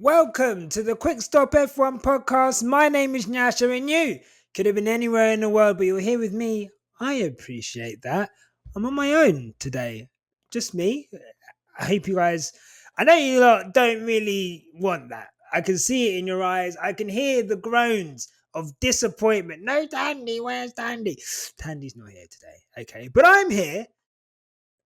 Welcome to the Quick Stop F1 podcast. My name is Nyasha and you could have been anywhere in the world, but you're here with me. I appreciate that. I'm on my own today. Just me. I hope you guys, I know you lot don't really want that. I can see it in your eyes. I can hear the groans of disappointment. No, Tandy, where's Tandy? Tandy's not here today. Okay, but I'm here.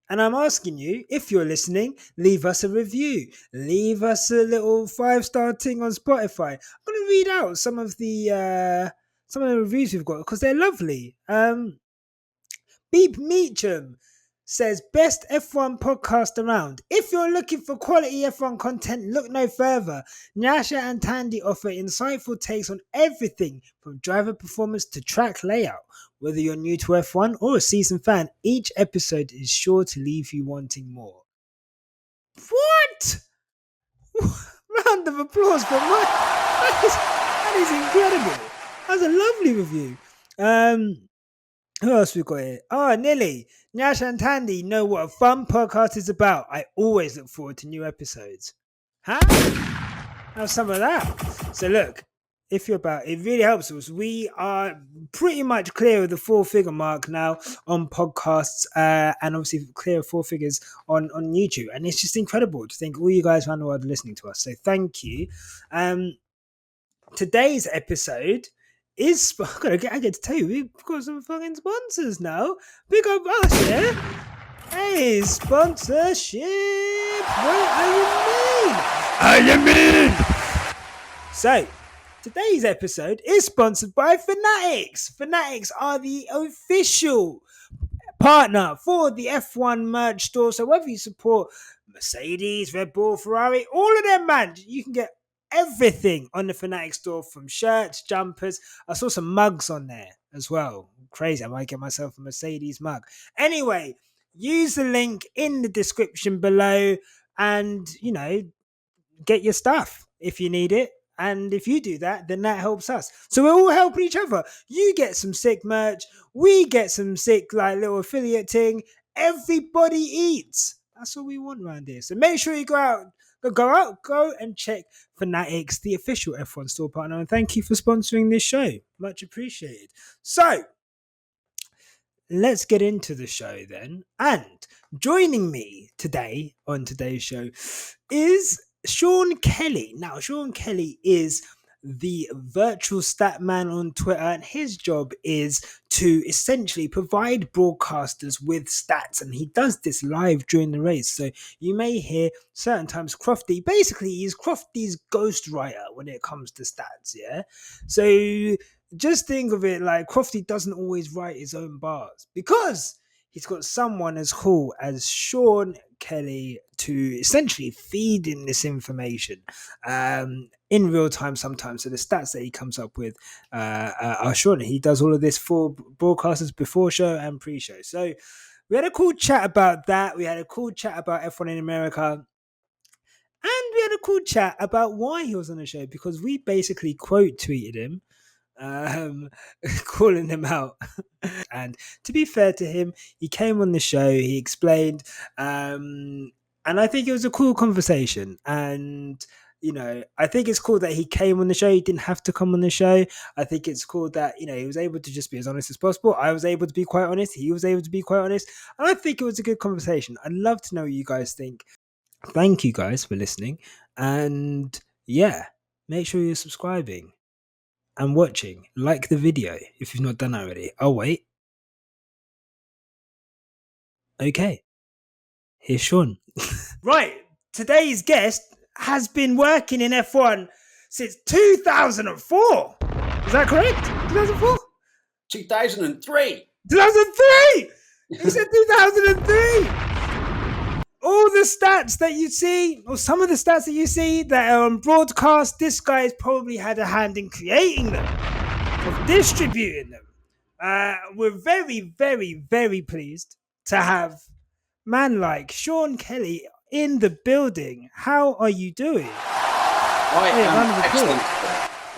And I'm asking you, if you're listening, leave us a review. Leave us a little 5-star thing on Spotify. I'm going to read out some of the reviews we've got because they're lovely. Beep Meacham says, best F1 podcast around. If you're looking for quality F1 content, look no further. Nyasha and Tandy offer insightful takes on everything from driver performance to track layout. Whether you're new to F1 or a seasoned fan, each episode is sure to leave you wanting more. What? Round of applause for Mike. That is incredible. That's a lovely review. Who else we got here? Nilly. Nyash and Tandy know what a fun podcast is about. I always look forward to new episodes. Huh? Have some of that. So look, if you're about, it really helps us. We are pretty much clear of the 4-figure mark now on podcasts, and obviously clear of 4 figures on YouTube. And it's just incredible to think all you guys around the world are listening to us. So thank you. Today's episode is, I get to tell you, we've got some fucking sponsors now. Big up us, yeah? Hey, sponsorship! What are you mean? So, today's episode is sponsored by Fanatics. Fanatics are the official partner for the F1 merch store. So whether you support Mercedes, Red Bull, Ferrari, all of them, man, you can get everything on the Fanatics store, from shirts, jumpers. I saw some mugs on there as well. Crazy. I might get myself a Mercedes mug. Anyway, use the link in the description below and, get your stuff if you need it. And if you do that, then that helps us. So we're all helping each other. You get some sick merch. We get some sick, little affiliate thing. Everybody eats. That's all we want around here. So make sure you go and check Fanatics, the official F1 store partner. And thank you for sponsoring this show. Much appreciated. So let's get into the show then. And joining me today on today's show is Sean Kelly. Now, Sean Kelly is the virtual stat man on Twitter, and his job is to essentially provide broadcasters with stats, and he does this live during the race. So you may hear certain times Crofty, basically he's Crofty's ghostwriter when it comes to stats, yeah? So just think of it like Crofty doesn't always write his own bars because he's got someone as cool as Sean Kelly to essentially feed in this information in real time sometimes. So the stats that he comes up with are Sean. He does all of this for broadcasters before show and pre-show. So we had a cool chat about that. We had a cool chat about F1 in America. And we had a cool chat about why he was on the show, because we basically quote tweeted him, calling him out. And to be fair to him, he came on the show, he explained, and I think it was a cool conversation. And I think it's cool that he came on the show. He didn't have to come on the show. I think it's cool that he was able to just be as honest as possible. I was able to be quite honest. He was able to be quite honest, and I think it was a good conversation. I'd love to know what you guys think. Thank you guys for listening, and make sure you're subscribing and watching. Like the video if you've not done that already. Oh wait. Okay. Here's Sean. Right. Today's guest has been working in F1 since 2004. Is that correct? 2004? 2003. 2003! He said 2003! All the stats that you see, or some of the stats that you see that are on broadcast, this guy's probably had a hand in creating them, of distributing them. We're very, very, very pleased to have man like Sean Kelly in the building. How are you doing? I am excellent.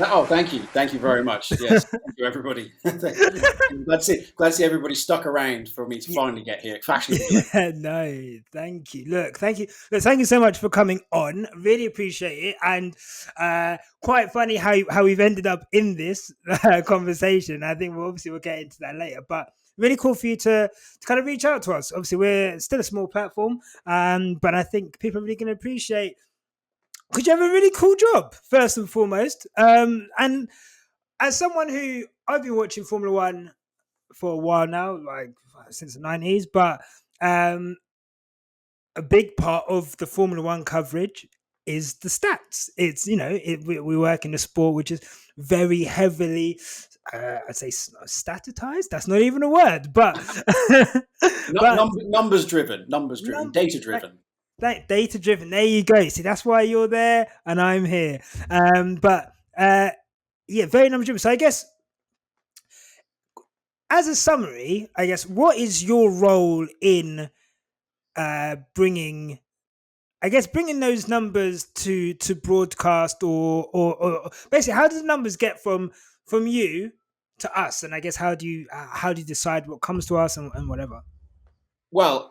Oh, thank you very much. Yes, thank you, everybody. Glad to see everybody stuck around for me to finally get here. Actually, do it. Yeah, no, thank you. Look, thank you. Look, thank you so much for coming on. Really appreciate it. And quite funny how we've ended up in this conversation. I think we'll get into that later. But really cool for you to kind of reach out to us. Obviously, we're still a small platform, but I think people are really going to appreciate because you have a really cool job, first and foremost. And as someone who I've been watching Formula One for a while now, like since the 90s, but um, a big part of the Formula One coverage is the stats. It's, we work in a sport which is very heavily, I'd say statitized. That's not even a word, but, but Numbers driven, data like, driven. data driven. There you go. See, that's why you're there and I'm here. But yeah, very number driven. So I guess as a summary, I guess what is your role in bringing those numbers to broadcast or basically how do the numbers get from you to us, and I guess how do you decide what comes to us and whatever? Well,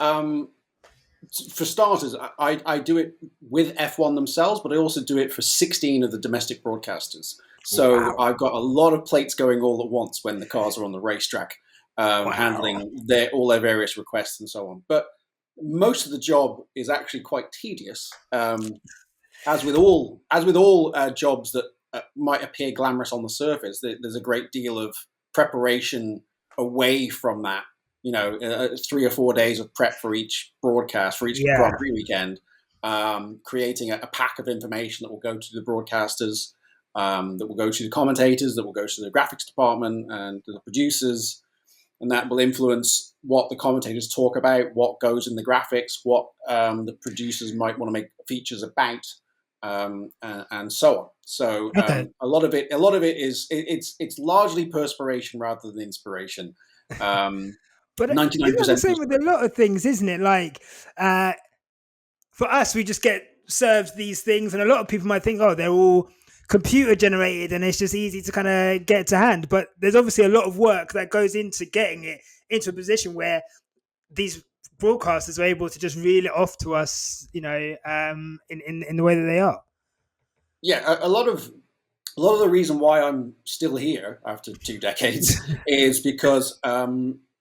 for starters, I do it with F1 themselves, but I also do it for 16 of the domestic broadcasters. So Wow. I've got a lot of plates going all at once when the cars are on the racetrack, Wow. handling all their various requests and so on. But most of the job is actually quite tedious, as with all jobs that might appear glamorous on the surface. There's a great deal of preparation away from that. 3 or 4 days of prep for each broadcast, for each Grand Prix weekend, creating a pack of information that will go to the broadcasters, that will go to the commentators, that will go to the graphics department and to the producers, and that will influence what the commentators talk about, what goes in the graphics, what the producers might want to make features about, and so on. So Okay. a lot of it is it's largely perspiration rather than inspiration. But isn't that the 99% same with a lot of things, isn't it? Like for us, we just get served these things, and a lot of people might think, oh, they're all computer generated and it's just easy to kind of get to hand. But there's obviously a lot of work that goes into getting it into a position where these broadcasters are able to just reel it off to us, in the way that they are. Yeah, a lot of the reason why I'm still here after 2 decades is because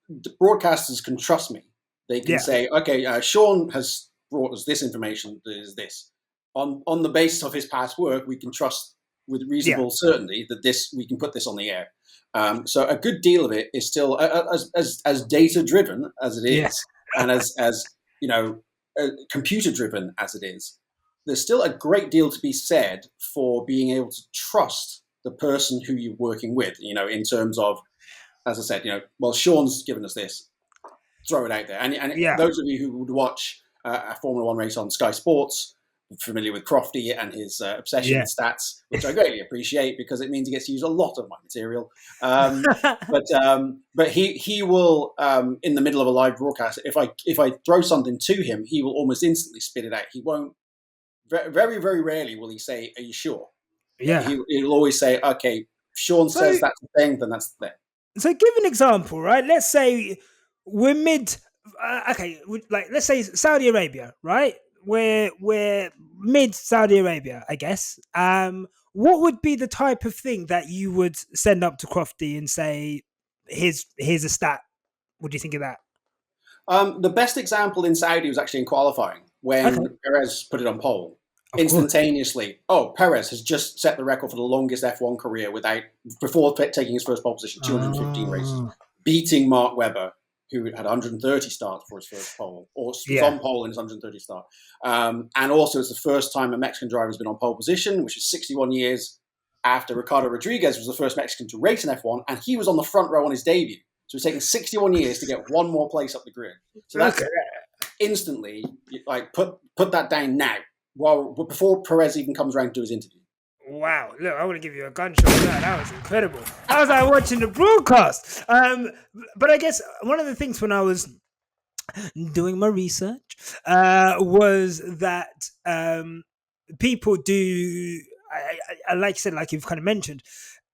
the broadcasters can trust me. They can say, okay, Sean has brought us this information that is this. On the basis of his past work, we can trust with reasonable certainty that we can put this on the air. So a good deal of it is still as data driven as it is, and as computer driven as it is. There's still a great deal to be said for being able to trust the person who you're working with. In terms of, as I said, well, Sean's given us this. Throw it out there, and those of you who would watch a Formula One race on Sky Sports, familiar with Crofty and his obsession with stats, which I greatly appreciate because it means he gets to use a lot of my material. But he will, in the middle of a live broadcast, if I throw something to him, he will almost instantly spit it out. He won't. Very, very rarely will he say, "Are you sure?" Yeah. He'll always say, "Okay, Sean says that's the thing, then that's the thing." So give an example, right? Let's say we're mid. Let's say Saudi Arabia, right? We're mid Saudi Arabia, I guess. What would be the type of thing that you would send up to Crofty and say, "Here's a stat"? What do you think of that? The best example in Saudi was actually in qualifying when Perez put it on pole. Instantaneously, Perez has just set the record for the longest F1 career before taking his first pole position, 215 races, beating Mark Webber, who had 130 starts for his first pole, or was on pole in his 130 start. And also, it's the first time a Mexican driver has been on pole position, which is 61 years after Ricardo Rodriguez was the first Mexican to race in F1, and he was on the front row on his debut. So it's taken 61 years to get one more place up the grid. So that's instantly, like, put that down now, before Perez even comes around to do his interview. Wow, look, I want to give you a gunshot for that. That was incredible. I was like watching the broadcast. But I guess one of the things when I was doing my research was that people do, like you said, like you've kind of mentioned,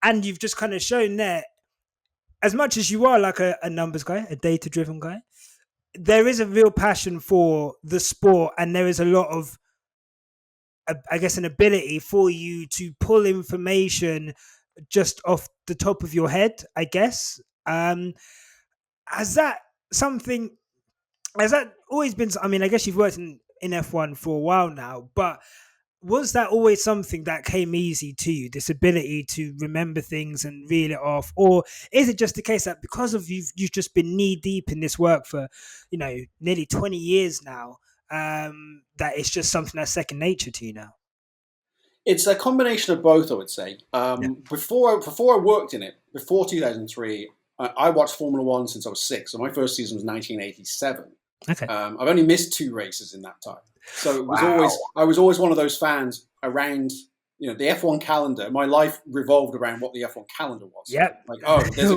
and you've just kind of shown there, as much as you are like a numbers guy, a data driven guy, there is a real passion for the sport, and there is a lot of, I guess, an ability for you to pull information just off the top of your head, I guess. Has that something, has that always been, I mean, I guess you've worked in F1 for a while now, but was that always something that came easy to you, this ability to remember things and reel it off? Or is it just the case that because of you've just been knee deep in this work for, nearly 20 years now, that it's just something that's second nature to you now? It's a combination of both, I would say. Yeah. Before I worked in it, before 2003, I watched Formula One since I was 6. So my first season was 1987. Okay. I've only missed 2 races in that time. So it was Wow. I was always one of those fans around, the F1 calendar. My life revolved around what the F1 calendar was. Yep. Like, oh, there's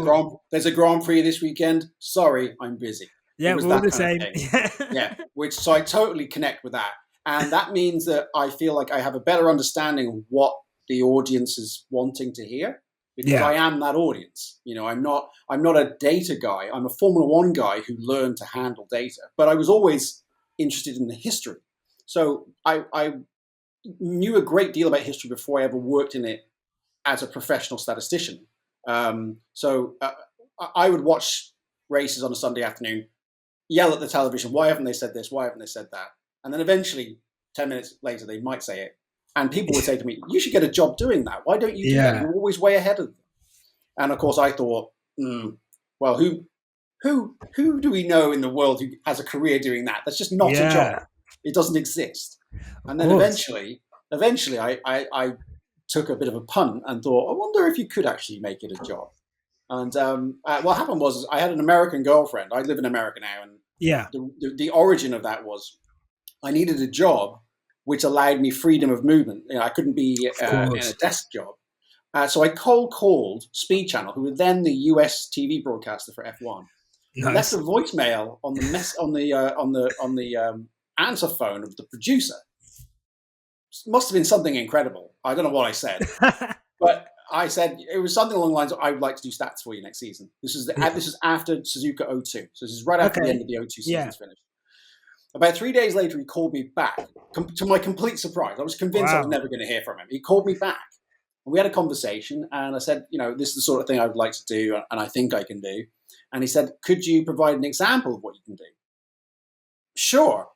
a Grand Prix this weekend. Sorry, I'm busy. Yeah, It was we're all that the kind same. of thing. Yeah, so I totally connect with that. And that means that I feel like I have a better understanding of what the audience is wanting to hear, because Yeah. I am that audience. I'm not a data guy. I'm a Formula One guy who learned to handle data. But I was always interested in the history. So I knew a great deal about history before I ever worked in it as a professional statistician. So I would watch races on a Sunday afternoon, yell at the television, why haven't they said this? Why haven't they said that? And then eventually, 10 minutes later, they might say it. And people would say to me, you should get a job doing that. Why don't you do that? You're always way ahead of them. And of course, I thought, well, who do we know in the world who has a career doing that? That's just not a job. It doesn't exist. And then eventually, I took a bit of a punt and thought, I wonder if you could actually make it a job. And what happened was I had an American girlfriend. I live in America now. And the origin of that was I needed a job which allowed me freedom of movement. I couldn't be in a desk job. So I cold called Speed Channel, who were then the US TV broadcaster for F1. Nice. Left a voicemail on the answer phone of the producer. Must have been something incredible. I don't know what I said, but I said it was something along the lines of, "I would like to do stats for you next season." This is after Suzuka 02, so this is right after the end of the 02 season's finished. About 3 days later, he called me back. To my complete surprise, I was convinced I was never going to hear from him. He called me back. And we had a conversation, and I said, this is the sort of thing I would like to do, and I think I can do. And he said, could you provide an example of what you can do? Sure.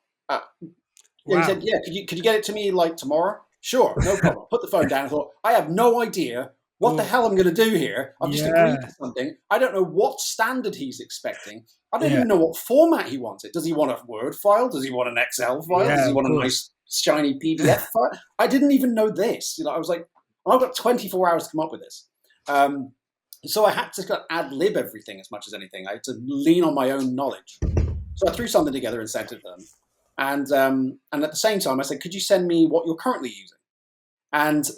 He said, yeah, could you get it to me like tomorrow? Sure, no problem. Put the phone down and thought, I have no idea what the hell I'm going to do here. I've just agreed to something. I don't know what standard he's expecting. I don't even know what format he wants it. Does he want a Word file? Does he want an Excel file? Does he want a nice shiny PDF file? I didn't even know this. I was like, I've got 24 hours to come up with this. So I had to ad lib everything as much as anything. I had to lean on my own knowledge. So I threw something together and sent it to them. And at the same time, I said, could you send me what you're currently using? And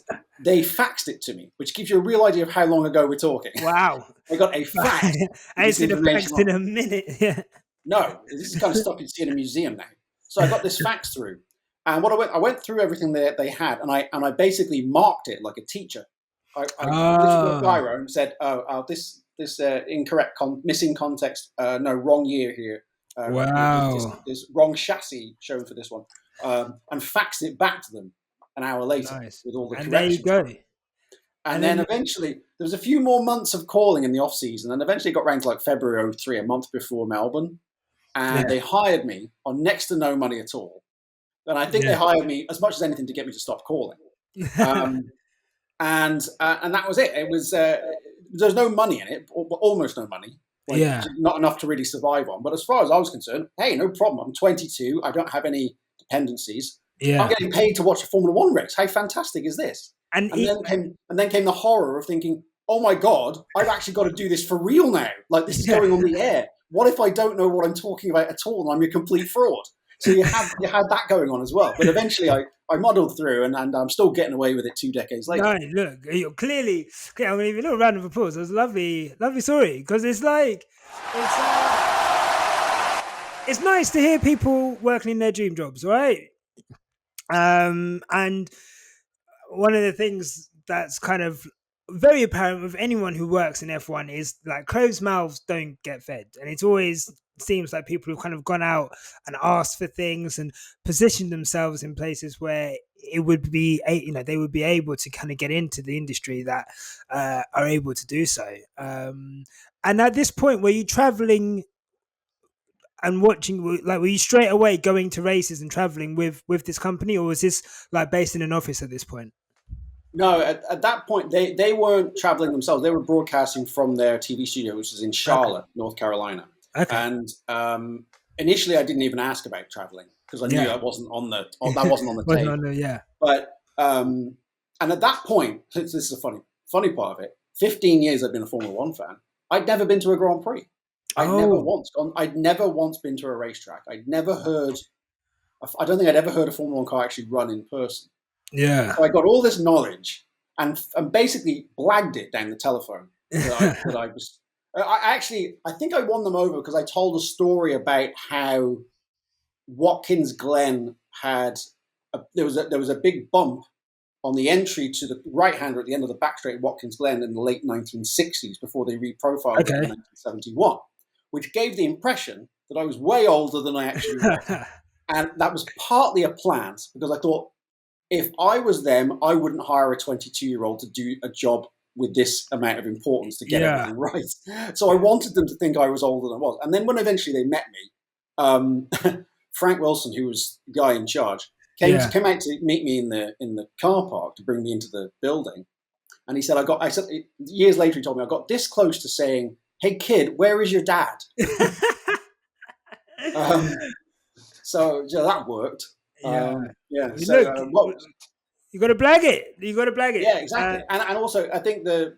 they faxed it to me, which gives you a real idea of how long ago we're talking. Wow. I got a fax. I ain't seen a fax in a minute. Yeah. No, this is kind of stuff you'd see in a museum now. So I got this fax through. And I went through everything that they had, and I basically marked it like a teacher. I literally got a biro and said, this incorrect, missing context, no, wrong year here. Wow. There's wrong chassis shown for this one. And faxed it back to them an hour later with all the corrections. There you go. And then eventually, there was a few more months of calling in the off-season, and eventually it got around to like February 03, a month before Melbourne. And they hired me on next to no money at all. And I think they hired me as much as anything to get me to stop calling. And that was it. It was there's no money in it, almost no money. Not enough to really survive on. But as far as I was concerned, hey, no problem. I'm 22. I don't have any dependencies. I'm getting paid to watch a Formula One race. How fantastic is this? And then came the horror of thinking, oh my God, I've actually got to do this for real now. Like this is going on the air. What if I don't know what I'm talking about at all and I'm a complete fraud? So you had that going on as well. But eventually I muddled through and I'm still getting away with it 2 decades later. No, look, you're clearly, okay, I'm going to give you a little round of applause. That's a lovely story, because it's like, it's nice to hear people working in their dream jobs, right? And one of the things that's kind of very apparent with anyone who works in F1 is like closed mouths don't get fed. And it always seems like people who've kind of gone out and asked for things and positioned themselves in places where it would be, they would be able to kind of get into the industry that are able to do so. And at this point, were you traveling and watching, like, were you straight away going to races and traveling with this company, or was this like based in an office at this point? No, at that point, they weren't traveling themselves. They were broadcasting from their TV studio, which is in Okay. Charlotte, North Carolina. Okay. And initially, I didn't even ask about traveling because I knew Yeah. I wasn't on the that wasn't on the Wasn't table. on the- yeah. But and at that point, this is a funny part of it. 15 years I've been a Formula One fan. I'd never been to a Grand Prix. I'd never once been to a racetrack. I'd never heard. I don't think I'd ever heard a Formula One car actually run in person. Yeah. So I got all this knowledge and basically blagged it down the telephone. That I was. I think I won them over because I told a story about how Watkins Glen had there was a big bump on the entry to the right-hander at the end of the back straight at Watkins Glen in the late 1960s before they reprofiled it in 1971, which gave the impression that I was way older than I actually was. And that was partly a plant because I thought, if I was them, I wouldn't hire a 22-year-old to do a job with this amount of importance to get everything right. So I wanted them to think I was older than I was. And then when eventually they met me, Frank Wilson, who was the guy in charge, came out to meet me in the car park to bring me into the building. And he said, years later, he told me I got this close to saying, "Hey kid, where is your dad?" So that worked. So you got to blag it. You got to blag it. Yeah, exactly. And also, I think the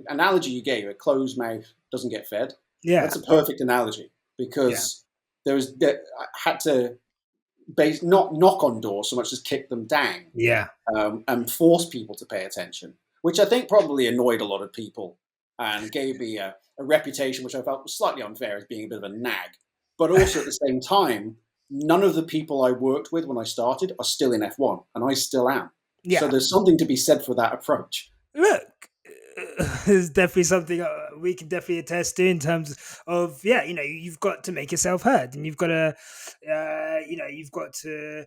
analogy you gave, a closed mouth doesn't get fed. Yeah, that's a perfect analogy because I had to not knock on doors so much as kick them down. Yeah, and force people to pay attention, which I think probably annoyed a lot of people and gave me a reputation which I felt was slightly unfair as being a bit of a nag. But also at the same time, none of the people I worked with when I started are still in F1, and I still am. Yeah. So there's something to be said for that approach. Look, there's definitely something we can definitely attest to in terms of, you've got to make yourself heard, and you've got to, you've got to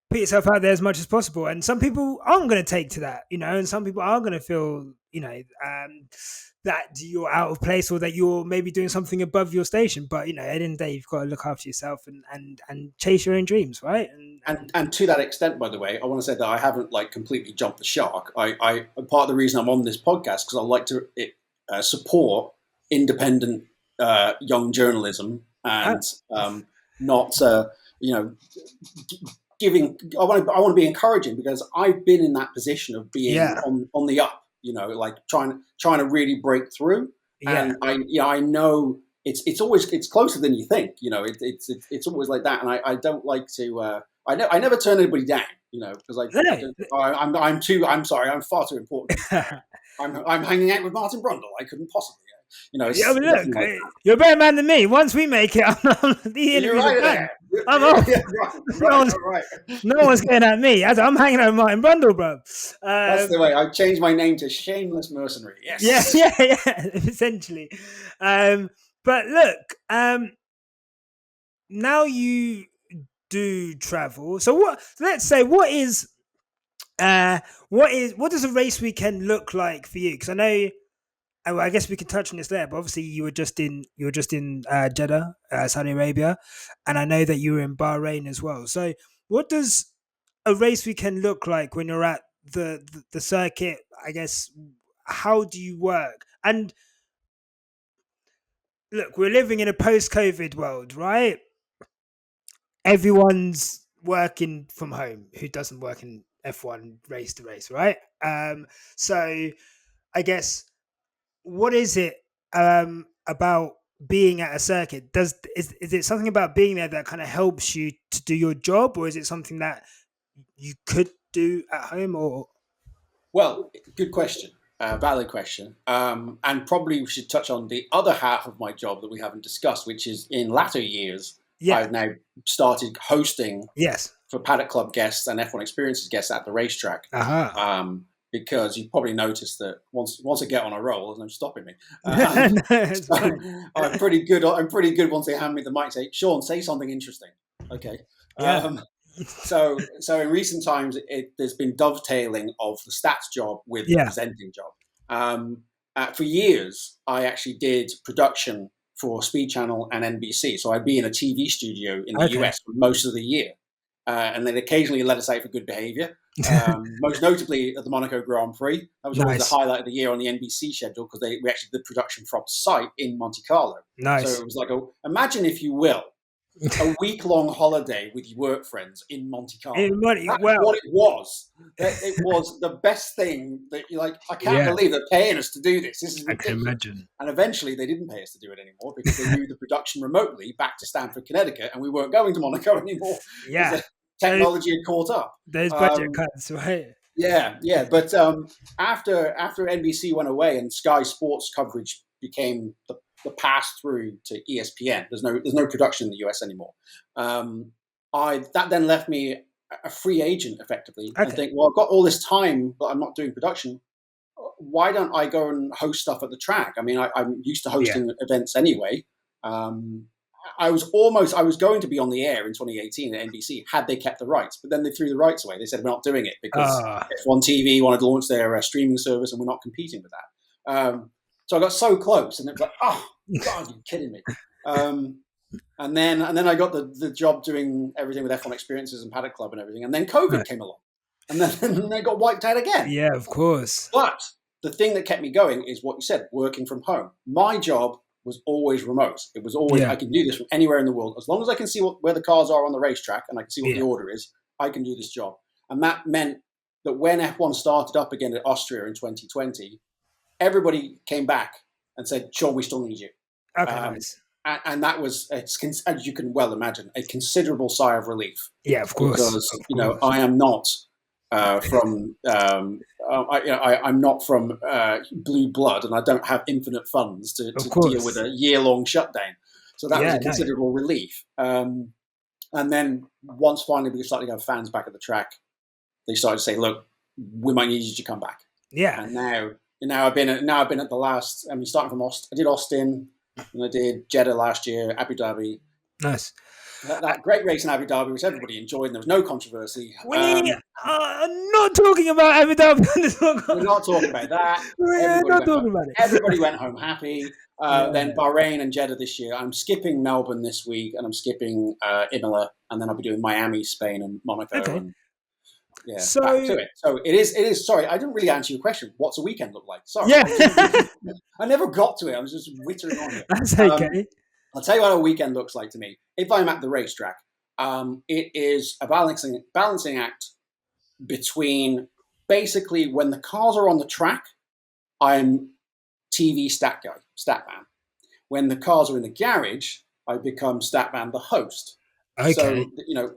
put yourself out there as much as possible. And some people aren't going to take to that, and some people are going to feel, that you're out of place or that you're maybe doing something above your station. But, at the end of the day, you've got to look after yourself and chase your own dreams, right? And to that extent, by the way, I want to say that I haven't completely jumped the shark. I part of the reason I'm on this podcast because I like to support independent young journalism and not giving. I want to be encouraging because I've been in that position of being on the up. Trying to really break through. And I know it's closer than you think. It's always like that. And I don't like to. I never turn anybody down. Because I'm sorry. I'm far too important. I'm hanging out with Martin Brundle. I couldn't possibly. Look, you're a better man than me. Once we make it, you're right. I'm off. Right. No one's getting at me. I'm hanging out with Martin Brundle, bro. That's the way. I've changed my name to Shameless Mercenary. Yes. Yeah. Essentially. But look, now you do travel. So what? Let's say what does a race weekend look like for you? Because I know. Well, I guess we could touch on this there, but obviously you were just in Jeddah, Saudi Arabia, and I know that you were in Bahrain as well. So, what does a race weekend look like when you're at the circuit? I guess, how do you work? And look, we're living in a post-COVID world, right? Everyone's working from home who doesn't work in F1 race to race, right? So, I guess. What is it about being at a circuit? Is it something about being there that kind of helps you to do your job, or is it something that you could do at home? Or well, good question, valid question, and probably we should touch on the other half of my job that we haven't discussed, which is in latter years. I've now started hosting for Paddock Club guests and F1 Experiences guests at the racetrack. Because you probably noticed that once I get on a roll, there's no stopping me. So I'm pretty good. I'm pretty good once they hand me the mic. Say, Sean, say something interesting. Okay. Yeah. So in recent times, there's been dovetailing of the stats job with the presenting job. For years, I actually did production for Speed Channel and NBC. So I'd be in a TV studio in the US for most of the year. And then occasionally let us out for good behavior. Most notably at the Monaco Grand Prix. That was always the highlight of the year on the NBC schedule because we actually did production from site in Monte Carlo. Nice. So it was like, imagine, if you will, a week-long holiday with your work friends in Monte Carlo. That's what it was. It was the best thing that you're like, I can't believe they're paying us to do this. This is ridiculous. I can imagine. And eventually they didn't pay us to do it anymore because they moved the production remotely back to Stamford, Connecticut, and we weren't going to Monaco anymore. Yeah. Technology had caught up. There's budget cuts, right? Yeah. But after NBC went away and Sky Sports coverage became the pass through to ESPN, there's no production in the US anymore. That then left me a free agent effectively. I think, well, I've got all this time, but I'm not doing production. Why don't I go and host stuff at the track? I mean, I'm used to hosting events anyway. I was going to be on the air in 2018 at NBC had they kept the rights, but then they threw the rights away. They said, we're not doing it because F1 TV wanted to launch their streaming service and we're not competing with that. So I got so close and it was like, oh, God, you're kidding me. And then I got the job doing everything with F1 Experiences and Paddock Club and everything. And then COVID came along and then they got wiped out again. Yeah, of course. But the thing that kept me going is what you said, working from home. My job was always remote. It was always, I can do this from anywhere in the world. As long as I can see where the cars are on the racetrack and I can see what the order is, I can do this job. And that meant that when F1 started up again at Austria in 2020, everybody came back and said, Sean, we still need you. Okay, nice. And that was, as you can well imagine, a considerable sigh of relief. Yeah, of course. Because, I am not from... I'm not from blue blood, and I don't have infinite funds to deal with a year-long shutdown. So that was a considerable relief. And then once finally we started to have fans back at the track, they started to say, "Look, we might need you to come back." Yeah. And now I've been at the last. I mean, starting from Austin, I did Austin, and I did Jeddah last year, Abu Dhabi. Nice. That great race in Abu Dhabi, which everybody enjoyed, and there was no controversy. We are not talking about Abu Dhabi. We're not talking about that. We're not talking about it. Everybody went home happy. Then Bahrain and Jeddah this year. I'm skipping Melbourne this week, and I'm skipping Imola, and then I'll be doing Miami, Spain, and Monaco. Okay. And, back to it. So it is. Sorry, I didn't really answer your question. What's a weekend look like? Sorry. Yeah. I never got to it. I was just wittering on it. That's okay. I'll tell you what a weekend looks like to me. If I'm at the racetrack, it is a balancing act between basically when the cars are on the track, I'm TV stat guy, stat man. When the cars are in the garage, I become stat man, the host. Okay.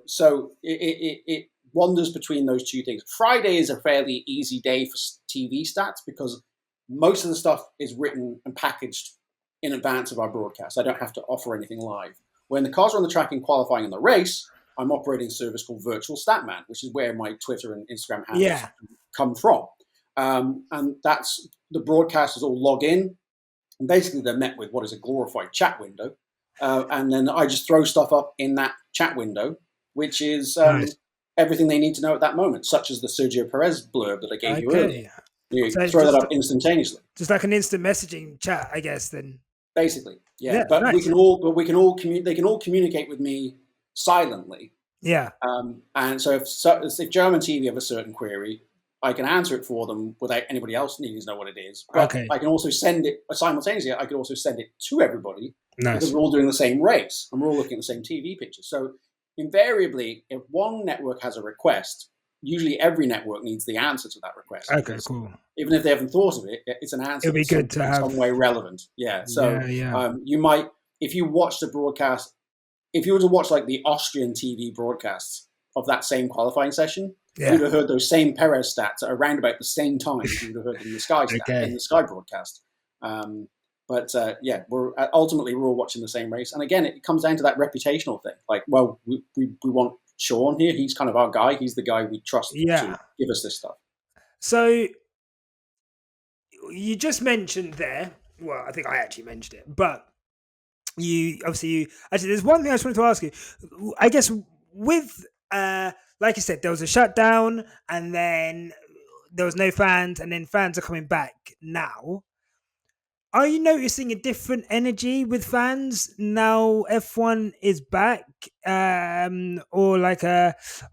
So it wanders between those two things. Friday is a fairly easy day for TV stats because most of the stuff is written and packaged in advance of our broadcast. I don't have to offer anything live. When the cars are on the track and qualifying in the race, I'm operating a service called Virtual Statman, which is where my Twitter and Instagram handles come from. And that's the broadcasters all log in. And basically, they're met with what is a glorified chat window. And then I just throw stuff up in that chat window, which is everything they need to know at that moment, such as the Sergio Perez blurb that I gave you earlier. You throw that up instantaneously. Just like an instant messaging chat, I guess, then. Basically, but nice. They can all communicate with me silently. Yeah. And so if German TV have a certain query, I can answer it for them without anybody else needing to know what it is. But I can also send it simultaneously. I can also send it to everybody because we're all doing the same race and we're all looking at the same TV pictures. So invariably, if one network has a request, usually every network needs the answer to that request. Okay, cool. Even if they haven't thought of it, it's an answer. It'd be good to have some way relevant. Yeah. So you might, if you watch the broadcast, if you were to watch like the Austrian TV broadcasts of that same qualifying session, you would have heard those same Perez stats at around about the same time you would have heard in the Sky in the Sky broadcast. But we're ultimately all watching the same race, and again, it comes down to that reputational thing. Like, well, we want Sean here. He's kind of our guy. He's the guy we trust to Yeah. give us this stuff. So you just mentioned there. Well, I think I actually mentioned it, but you actually. There's one thing I just wanted to ask you. I guess with like you said, there was a shutdown, and then there was no fans, and then fans are coming back now. Are you noticing a different energy with fans now F1 is back? Or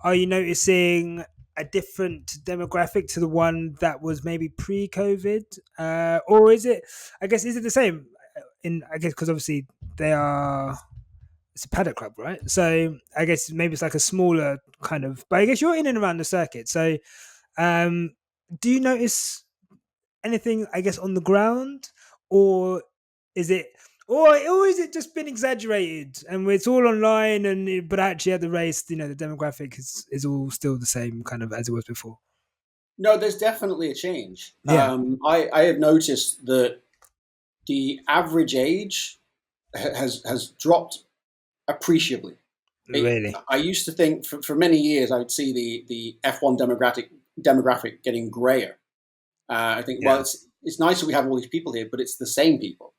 are you noticing a different demographic to the one that was maybe pre-COVID? Or is it, I guess, is it the same? I guess, because obviously they are, it's a paddock club, right? So I guess maybe it's like a smaller kind of, but I guess you're in and around the circuit. So um, do you notice anything, I guess, on the ground, or is it, or is it just been exaggerated and it's all online? But actually, at the race, the demographic is all still the same, kind of as it was before. No, there's definitely a change. Yeah, I have noticed that the average age has dropped appreciably. really. I used to think for many years I would see the F1 demographic getting grayer. I think, well, Yeah, it's nice that we have all these people here, but it's the same people,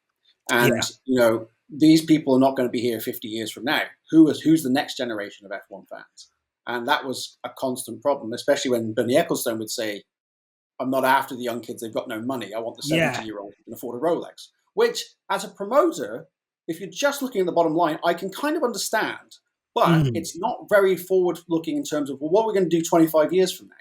and yeah, these people are not going to be here 50 years from now. Who's the next generation of F1 fans? And that was a constant problem, especially when Bernie Ecclestone would say, "I'm not after the young kids; they've got no money. I want the yeah. 70-year-old who can afford a Rolex." Which, as a promoter, if you're just looking at the bottom line, I can kind of understand, but Mm. it's not very forward-looking in terms of, well, what are we going to do 25 years from now?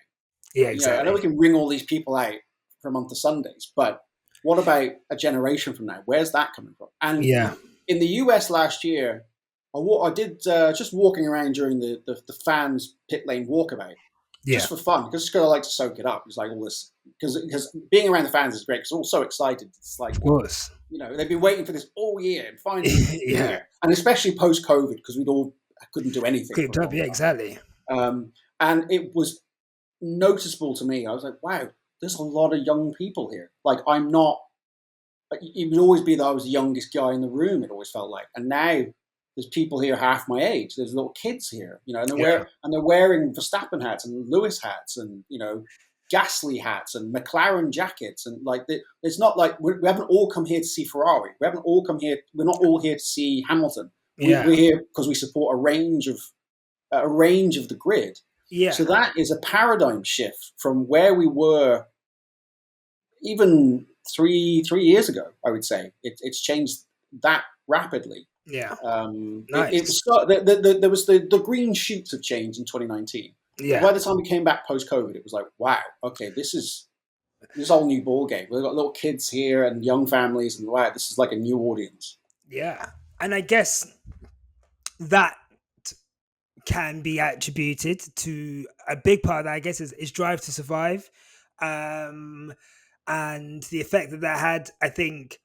Yeah, I know we exactly. can ring all these people out for a month of Sundays, but what about a generation from now? Where's that coming from? And Yeah, in the US last year, I did just walking around during the fans pit lane walkabout, yeah, just for fun, because I like to soak it up. It's like all this, because being around the fans is great, because we're all so excited. It's like, of course. they've been waiting for this all year, and finally it's Yeah, here. And especially post-COVID, because we all couldn't do anything for cooked a up. long Yeah, time. exactly. And it was noticeable to me. I was like, wow, there's a lot of young people here. Like, I'm not. It would always be that I was the youngest guy in the room. It always felt like, and now there's people here half my age. There's little kids here, and Yeah, they're wearing Verstappen hats and Lewis hats and Gasly hats and McLaren jackets, and like it's not like we haven't all come here to see Ferrari. We haven't all come here. We're not all here to see Hamilton. yeah, We're here because we support a range of the grid. yeah, So that is a paradigm shift from where we were even three years ago. I would say it's changed that rapidly. yeah. It Nice. was there was the green shoots of change in 2019, but Yeah. by the time we came back post COVID, it was like, wow, okay, this is a whole new ball game. We've got little kids here and young families, and wow, this is like a new audience. Yeah. And I guess that can be attributed to a big part of that, I guess, is Drive to Survive. Um, and the effect that had, I think,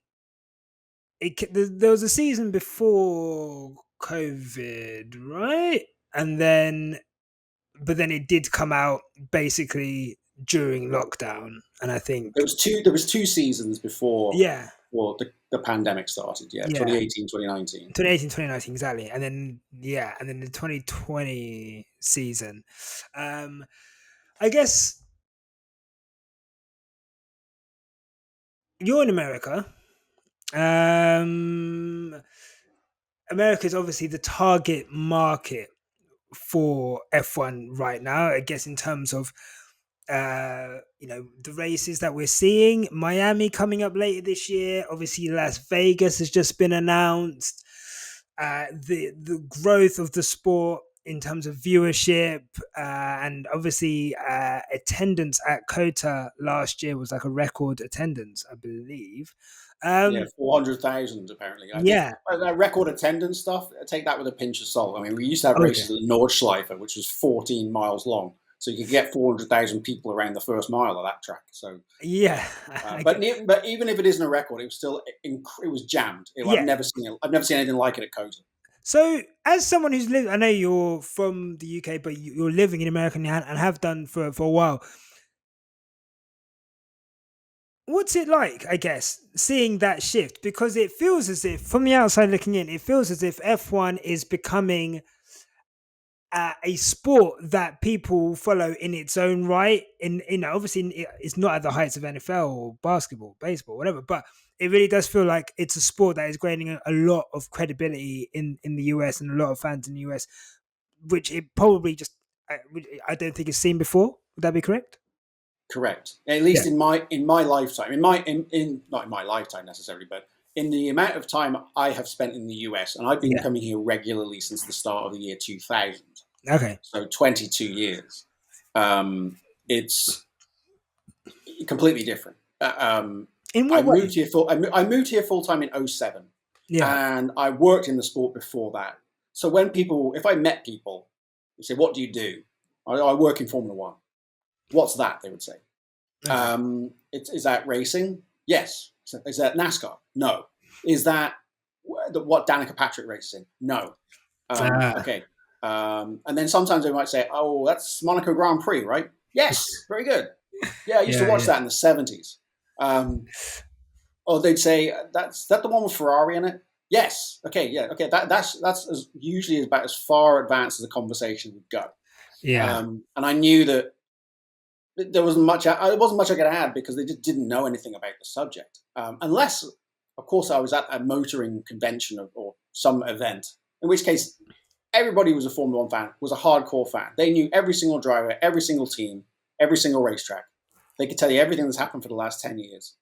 there was a season before COVID, right? And then, but then it did come out basically during lockdown. And I think, There was two seasons before yeah, the pandemic started. Yeah, yeah. 2018, 2019. 2018, 2019, exactly. And then, yeah, and then the 2020 season. I guess you're in America. Um, America is obviously the target market for F1 right now. I guess in terms of the races that we're seeing, Miami coming up later this year. Obviously, Las Vegas has just been announced. The growth of the sport in terms of viewership and obviously attendance at COTA last year was like a record attendance, I believe. Yeah, Um, 400,000 apparently. I think yeah. that record attendance stuff, take that with a pinch of salt. I mean, we used to have Oh yeah. races at Nordschleife, which was 14 miles long. So you could get 400,000 people around the first mile of that track. So, Yeah. but even if it isn't a record, it was still it was jammed. I've Yeah. never seen it. I've never seen anything like it at COTA. So, as someone who's lived, I know you're from the UK, but you're living in America and have done for a while. What's it like, I guess, seeing that shift? Because it feels as if, from the outside looking in, it feels as if F1 is becoming a sport that people follow in its own right. In obviously it's not at the heights of NFL or basketball, baseball, whatever, but it really does feel like it's a sport that is gaining a lot of credibility in the US and a lot of fans in the US, which it probably just I don't think it's seen before. Would that be correct? Correct. At Yeah. least in my lifetime, in not in my lifetime necessarily, but in the amount of time I have spent in the US, and I've been Yeah. coming here regularly since the start of the year 2000, Okay. so 22 years. It's completely different. In I what way? moved here I moved here full time in '07, Yeah. and I worked in the sport before that. So when people, if I met people, they say, "What do you do?" I work in Formula One. What's that? They would say. Okay. Is that racing? Yes. Is that NASCAR? No. Is that what Danica Patrick races in? No. Ah. Okay. And then sometimes they might say, "Oh, that's Monaco Grand Prix, right?" Yes. Very good. Yeah, I used to Yeah. watch Yeah. that in the '70s. Or they'd say, "That's that the one with Ferrari in it?" Yes. Okay. Yeah. Okay. That's usually about as far advanced as the conversation would go. Yeah. And I knew that there wasn't much. It wasn't much I could add because they just didn't know anything about the subject, unless, of course, I was at a motoring convention or some event. In which case, everybody who was a Formula One fan was a hardcore fan. They knew every single driver, every single team, every single racetrack. They could tell you everything that's happened for the last 10 years,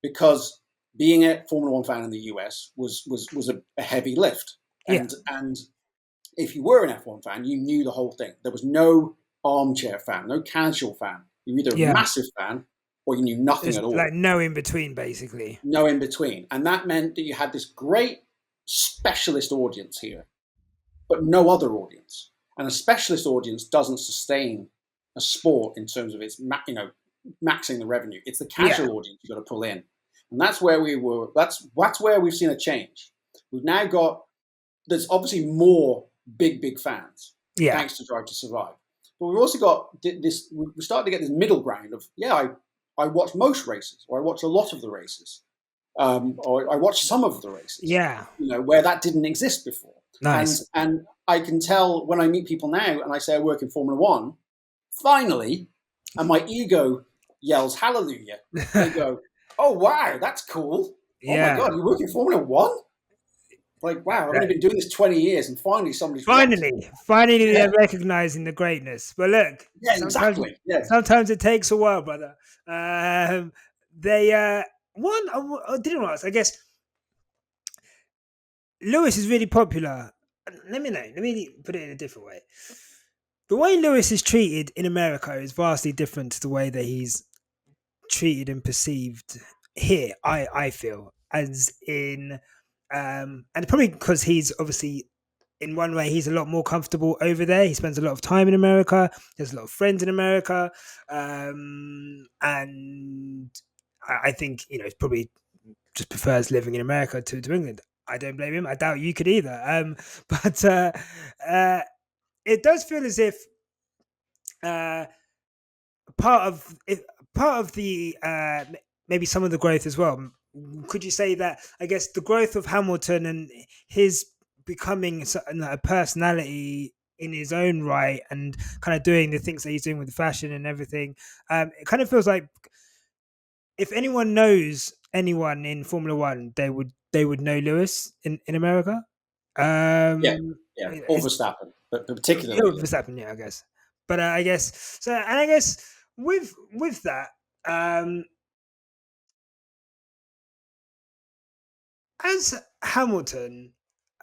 because being a Formula One fan in the US was a heavy lift. Yeah. And if you were an F1 fan, you knew the whole thing. There was no armchair fan, no casual fan. You were either a Yeah. massive fan or you knew nothing There's at all. like no in between, basically. No in between. And that meant that you had this great specialist audience here, but no other audience. And a specialist audience doesn't sustain a sport in terms of its maxing the revenue. It's the casual audience you've got to pull in. And that's where we were. That's where we've seen a change. We've now got, there's obviously more big fans, thanks to Drive to Survive. But we've also got this, we're starting to get this middle ground of, I watch most races, or I watch a lot of the races, or I watch some of the races, Yeah. Where that didn't exist before. Nice. And I can tell when I meet people now and I say I work in Formula One, finally, and my ego yells hallelujah, they go, "Oh, wow, that's cool. Oh my God, you work in Formula One?" Like, wow, I've only been doing this 20 years and finally somebody's finally they're recognizing the greatness. But look, sometimes it takes a while, brother. I didn't ask, I guess Lewis is really popular. Let me put it in a different way. The way Lewis is treated in America is vastly different to the way that he's treated and perceived here, I feel, as in and probably because he's obviously, in one way, he's a lot more comfortable over there. He spends a lot of time in America. There's a lot of friends in America, and I think he probably just prefers living in America to England. I don't blame him. I doubt you could either. But it does feel as if uh, part of it, part of the maybe some of the growth as well. Could you say that? I guess the growth of Hamilton and his becoming a personality in his own right, and kind of doing the things that he's doing with fashion and everything. It kind of feels like if anyone knows anyone in Formula One, they would know Lewis in America. Yeah, or Verstappen, but particularly Verstappen, yeah, I guess. But I guess so, and I guess with that, as Hamilton,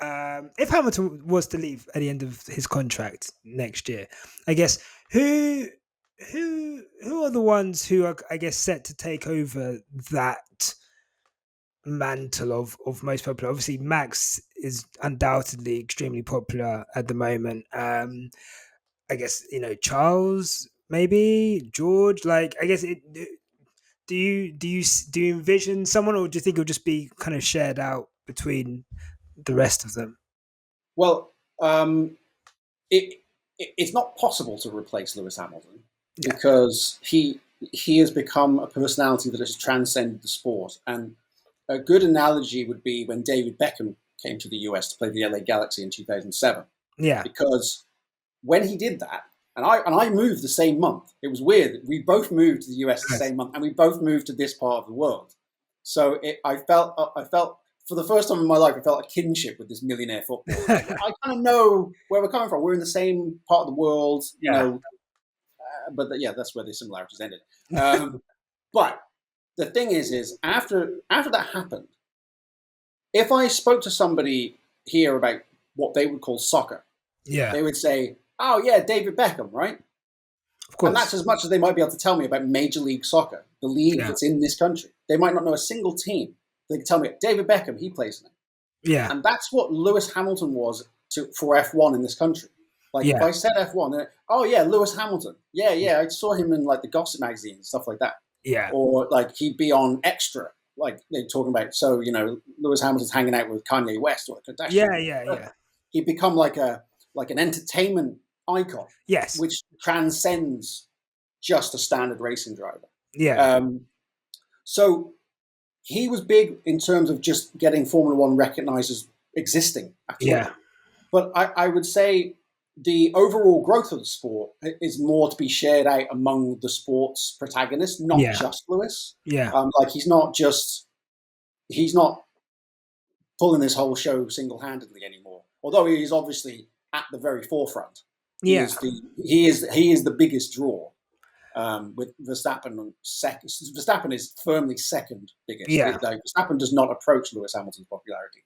if Hamilton was to leave at the end of his contract next year, I guess who are the ones who are, I guess, set to take over that mantle of most popular? Obviously, Max is undoubtedly extremely popular at the moment. I guess Charles, maybe George. Like, I guess do you envision someone, or do you think it'll just be kind of shared out between the rest of them? Well, it's not possible to replace Lewis Hamilton because he has become a personality that has transcended the sport. And a good analogy would be when David Beckham came to the US to play the LA Galaxy in 2007. Yeah, Because when he did that, and I moved the same month. It was weird. We both moved to the US the Nice. same month, and we both moved to this part of the world. So I felt for the first time in my life, I felt a kinship with this millionaire footballer. I kind of know where we're coming from. We're in the same part of the world, Yeah. but yeah, that's where the similarities ended. But the thing is after that happened, if I spoke to somebody here about what they would call soccer, Yeah. they would say, "Oh yeah, David Beckham, right?" Of And that's course. as much as they might be able to tell me about Major League Soccer, the league Yeah. that's in this country. They might not know a single team. They can tell me David Beckham, he plays in it. Yeah. And that's what Lewis Hamilton was for F1 in this country. Like if Yeah. I said F1, oh yeah, Lewis Hamilton. Yeah, I saw him in like the Gossip magazine and stuff like that. Yeah. Or like he'd be on Extra, like they're talking about. So Lewis Hamilton's hanging out with Kanye West or the Yeah. Kardashians. Yeah. Yeah. He'd become like an entertainment icon, Yes. which transcends just a standard racing driver. Yeah. So he was big in terms of just getting Formula One recognized as existing, actually. Yeah. But I would say the overall growth of the sport is more to be shared out among the sport's protagonists, not Yeah. just Lewis. Yeah. Like he's not pulling this whole show single-handedly anymore. Although he is obviously at the very forefront. Yeah. He is the biggest draw. With Verstappen on second. Verstappen is firmly second biggest. Yeah. Verstappen does not approach Lewis Hamilton's popularity.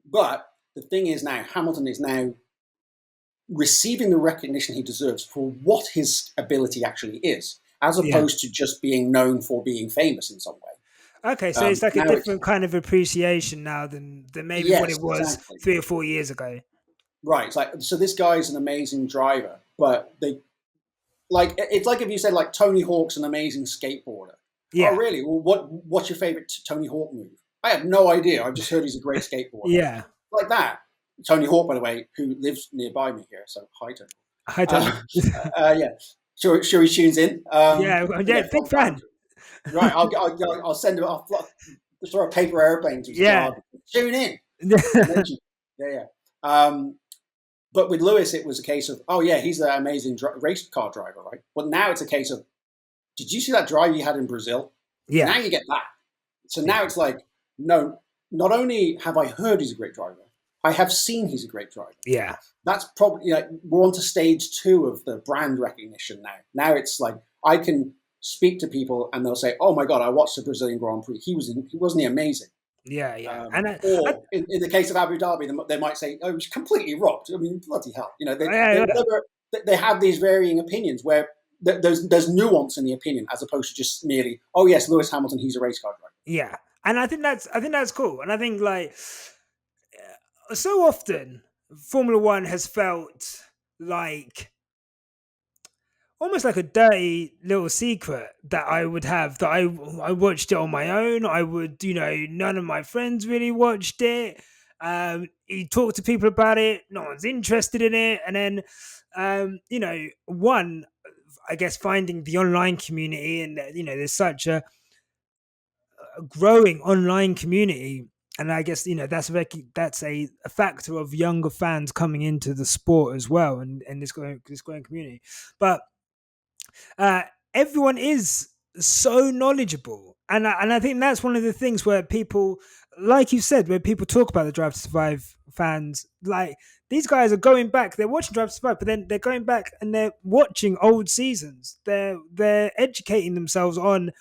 But the thing is now, Hamilton is now receiving the recognition he deserves for what his ability actually is, as opposed to just being known for being famous in some way. Okay, so it's like a Now different kind of appreciation now than maybe what yes, it was exactly. 3 or 4 years ago. Right. It's like, so this guy's an amazing driver, but it's like if you said like Tony Hawk's an amazing skateboarder. Yeah. Oh, really? Well, what's your favorite Tony Hawk move? I have no idea. I've just heard he's a great skateboarder. Yeah. Like that. Tony Hawk, by the way, who lives nearby me here. So hi, Tony. Hi, Tony. Yeah. Sure he tunes in. Yeah, big fan. Right. I'll send him. I'll throw a paper airplane to his garden. Tune in. Yeah. But with Lewis, it was a case of, oh yeah, he's an amazing race car driver, right? But now it's a case of, did you see that drive he had in Brazil? Yeah. Now you get that. So now it's like, no, not only have I heard he's a great driver, I have seen he's a great driver. Yeah. That's probably, we're on to stage 2 of the brand recognition now. Now it's like, I can speak to people and they'll say, oh my God, I watched the Brazilian Grand Prix. Wasn't he amazing? Yeah. Or in the case of Abu Dhabi, they might say, "Oh, he was completely robbed." I mean, bloody hell! They have these varying opinions where there's nuance in the opinion as opposed to just merely, "Oh yes, Lewis Hamilton, he's a race car driver." Yeah, and I think that's cool, and I think like so often Formula One has felt like almost like a dirty little secret that I would have, that I watched it on my own. I would, none of my friends really watched it. You talk to people about it, no one's interested in it. And then, one, I guess finding the online community, and, there's such a growing online community. And I guess, that's a factor of younger fans coming into the sport as well, and this growing community. But everyone is so knowledgeable, and I think that's one of the things where people, like you said, where people talk about the Drive to Survive fans, like these guys are going back, they're watching Drive to Survive, but then they're going back and they're watching old seasons. They're educating themselves on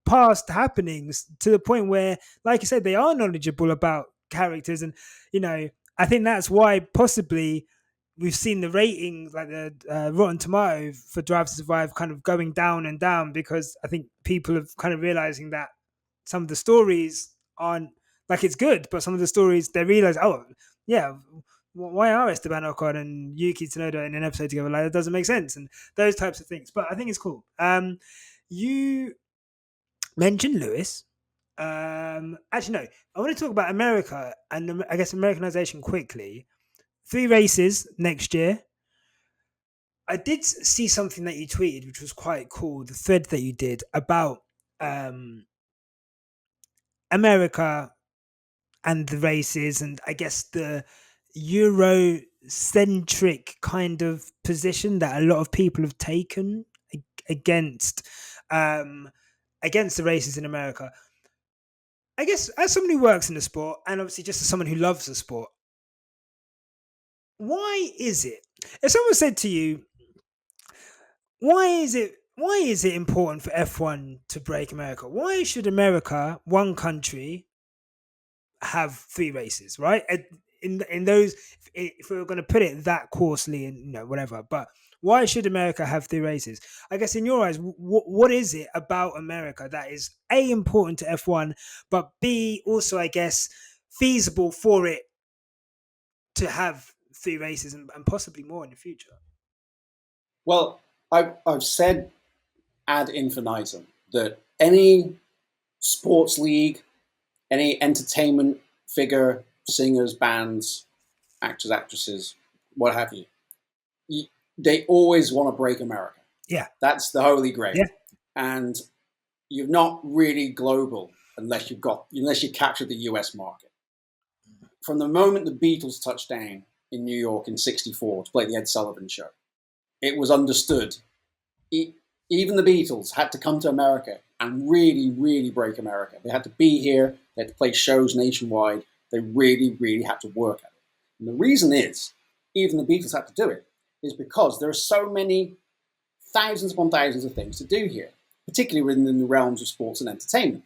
past happenings to the point where, like you said, they are knowledgeable about characters, and I think that's why possibly we've seen the ratings, like the Rotten Tomato for Drive to Survive, kind of going down and down, because I think people have kind of realizing that some of the stories aren't, like, it's good, but some of the stories they realize, oh yeah, why are Esteban Ocon and Yuki Tsunoda in an episode together? Like, that doesn't make sense, and those types of things. But I think it's cool. You mentioned Lewis. Actually, no, I want to talk about America and I guess Americanization quickly. 3 races next year. I did see something that you tweeted, which was quite cool. The thread that you did about America and the races, and I guess the Euro centric kind of position that a lot of people have taken against um, against the races in America. I guess as someone who works in the sport, and obviously just as someone who loves the sport, why is it? If someone said to you, why is it important for F1 to break America? Why should America, one country, have 3 races, right? In those, if we were going to put it that coarsely, and whatever, but why should America have 3 races? I guess in your eyes, what is it about America that is A, important to F1, but B, also, I guess, feasible for it to have 3 races and possibly more in the future? Well, I've said ad infinitum that any sports league, any entertainment figure, singers, bands, actors, actresses, what have you, they always want to break America. Yeah. That's the holy grail. Yeah. And you're not really global unless you capture the US market. From the moment the Beatles touched down in New York in '64 to play the Ed Sullivan Show, it was understood. Even the Beatles had to come to America and really, really break America. They had to be here. They had to play shows nationwide. They really, really had to work at it. And the reason is, even the Beatles had to do it, is because there are so many thousands upon thousands of things to do here, particularly within the realms of sports and entertainment.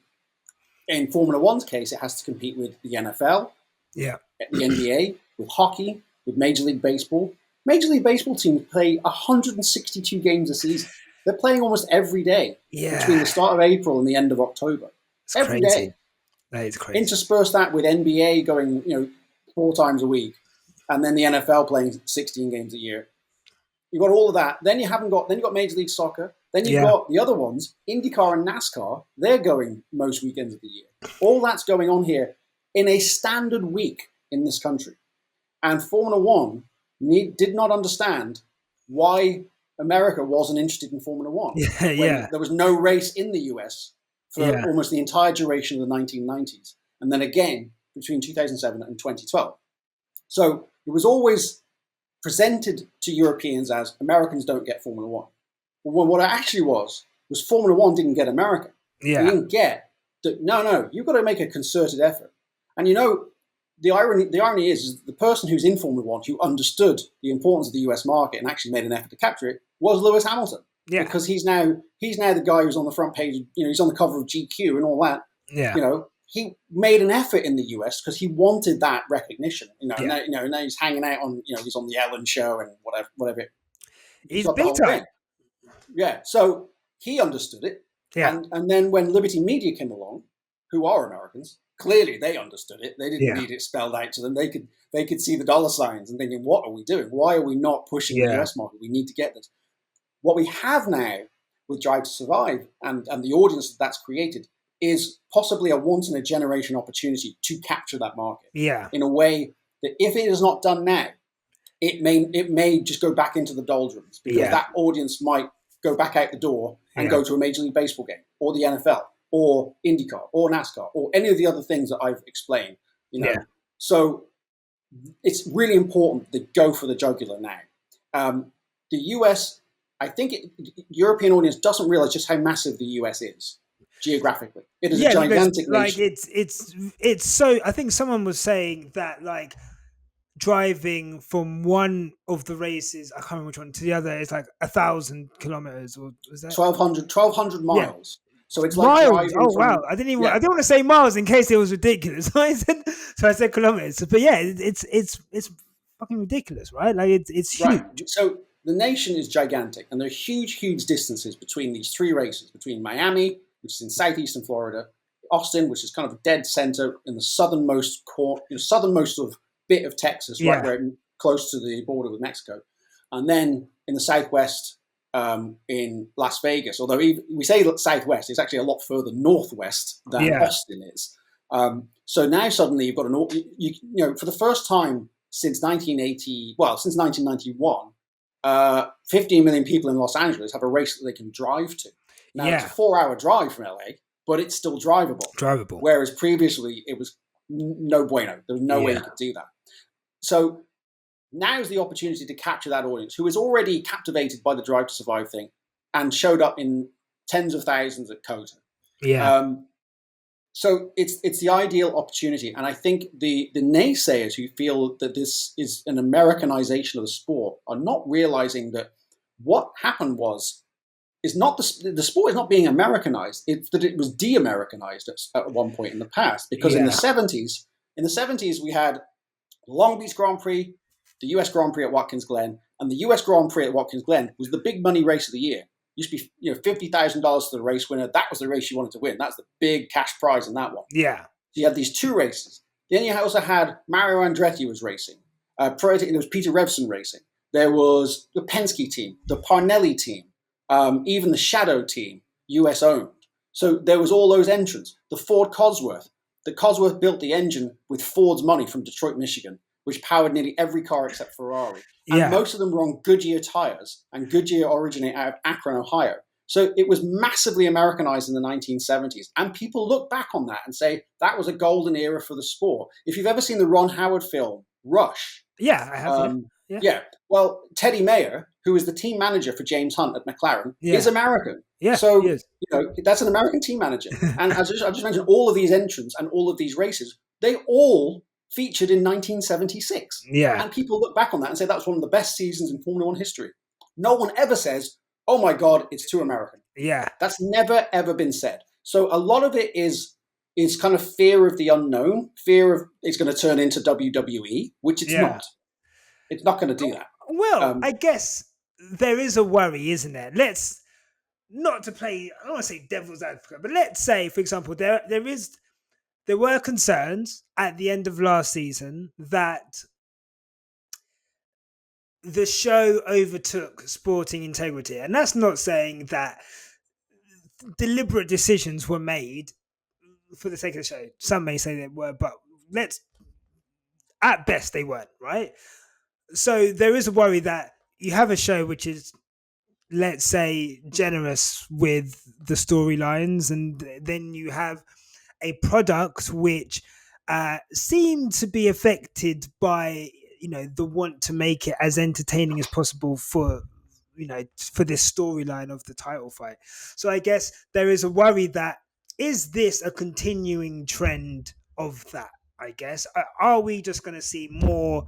In Formula One's case, it has to compete with the NFL, the NBA, with hockey, with Major League Baseball. Major League Baseball teams play 162 games a season. They're playing almost every day between the start of April and the end of October. It's every crazy. day. That is crazy. Intersperse that with NBA going 4 times a week, and then the NFL playing 16 games a year. You've got all of that. Then you've got Major League Soccer. Then you've got the other ones, IndyCar and NASCAR. They're going most weekends of the year. All that's going on here in a standard week in this country. And Formula One did not understand why America wasn't interested in Formula One. There was no race in the US for almost the entire duration of the 1990s. And then again, between 2007 and 2012. So it was always presented to Europeans as Americans don't get Formula One. Well, what it actually was Formula One didn't get America. Yeah. They didn't get that. No, you've got to make a concerted effort. And the irony is the person who's in Formula One who understood the importance of the US market and actually made an effort to capture it was Lewis Hamilton. Yeah. Because he's now the guy who's on the front page, he's on the cover of GQ and all that. Yeah. He made an effort in the US because he wanted that recognition. And now he's hanging out on, he's on the Ellen show and whatever. He's big time. Yeah. So he understood it. Yeah. And then when Liberty Media came along, who are Americans, clearly they understood it. They didn't need it spelled out to them. They could see the dollar signs and thinking, what are we doing? Why are we not pushing the US market? We need to get this. What we have now with Drive to Survive and the audience that's created is possibly a once-in-a-generation opportunity to capture that market in a way that if it is not done now, it may just go back into the doldrums because that audience might go back out the door and go to a Major League Baseball game or the NFL or IndyCar or NASCAR or any of the other things that I've explained. So it's really important to go for the jugular now. The US, I think European audience doesn't realize just how massive the US is. Geographically, it is a gigantic nation. It's so. I think someone was saying that driving from one of the races, I can't remember which one, to the other is 1,000 kilometers, or was that 1,200 miles? Yeah. So it's miles. Driving wow! I didn't want to say miles in case it was ridiculous. So I said kilometers. But yeah, it's fucking ridiculous, right? It's huge. Right. So the nation is gigantic, and there are huge distances between these 3 races, between Miami, which is in southeastern Florida, Austin, which is kind of a dead center in the southernmost sort of bit of Texas, right where close to the border with Mexico, and then in the southwest in Las Vegas. Although we say southwest, it's actually a lot further northwest than Austin is. So now suddenly you've got for the first time since 1991, 15 million people in Los Angeles have a race that they can drive to. Now, it's a 4-hour drive from LA, but it's still drivable. Whereas previously, it was no bueno. There was no way you could do that. So now's the opportunity to capture that audience who is already captivated by the Drive to Survive thing and showed up in tens of thousands at COTA. Yeah. So it's the ideal opportunity. And I think the naysayers who feel that this is an Americanization of the sport are not realizing that what happened is not the sport is not being Americanized. It's that it was de-Americanized at one point in the past. Because in the 70s, we had Long Beach Grand Prix, the US Grand Prix at Watkins Glen, and the US Grand Prix at Watkins Glen was the big money race of the year. Used to be $50,000 to the race winner. That was the race you wanted to win. That's the big cash prize in that one. Yeah. So you had these two races. Then you also had Mario Andretti was racing. There was Peter Revson racing. There was the Penske team, the Parnelli team, even the Shadow team, US owned. So there was all those entrants. The Ford Cosworth. The Cosworth built the engine with Ford's money from Detroit, Michigan, which powered nearly every car except Ferrari. And most of them were on Goodyear tires, and Goodyear originated out of Akron, Ohio. So it was massively Americanized in the 1970s. And people look back on that and say that was a golden era for the sport. If you've ever seen the Ron Howard film, Rush. Yeah, I have. Yeah. Well, Teddy Mayer, who is the team manager for James Hunt at McLaren, is American. Yeah, so that's an American team manager. And as I just mentioned, all of these entrants and all of these races, they all featured in 1976. Yeah. And people look back on that and say that was one of the best seasons in Formula One history. No one ever says, oh my God, it's too American. Yeah. That's never, ever been said. So a lot of it is kind of fear of the unknown, fear of it's going to turn into WWE, which it's not. It's not going to do that. Well, I guess there is a worry, isn't there? Let's not to play, I don't want to say devil's advocate, but let's say, for example, there were concerns at the end of last season that the show overtook sporting integrity. And that's not saying that deliberate decisions were made for the sake of the show. Some may say they were, but at best they weren't, right? So there is a worry that you have a show which is, let's say, generous with the storylines, and then you have a product which seemed to be affected by the want to make it as entertaining as possible for this storyline of the title fight. So I guess there is a worry that is this a continuing trend of that? I guess are we just going to see more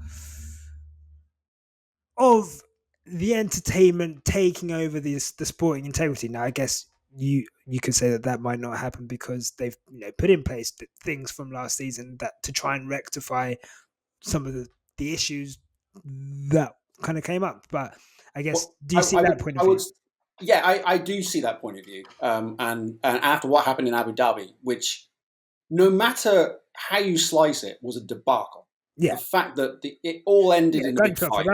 of the entertainment taking over the sporting integrity? Now, I guess you could say that might not happen because they've put in place things from last season that to try and rectify some of the issues that kind of came up. But I guess, do you see that point of view? I do see that point of view. And after what happened in Abu Dhabi, which no matter how you slice it was a debacle. Yeah. The fact that it all ended in a big fight.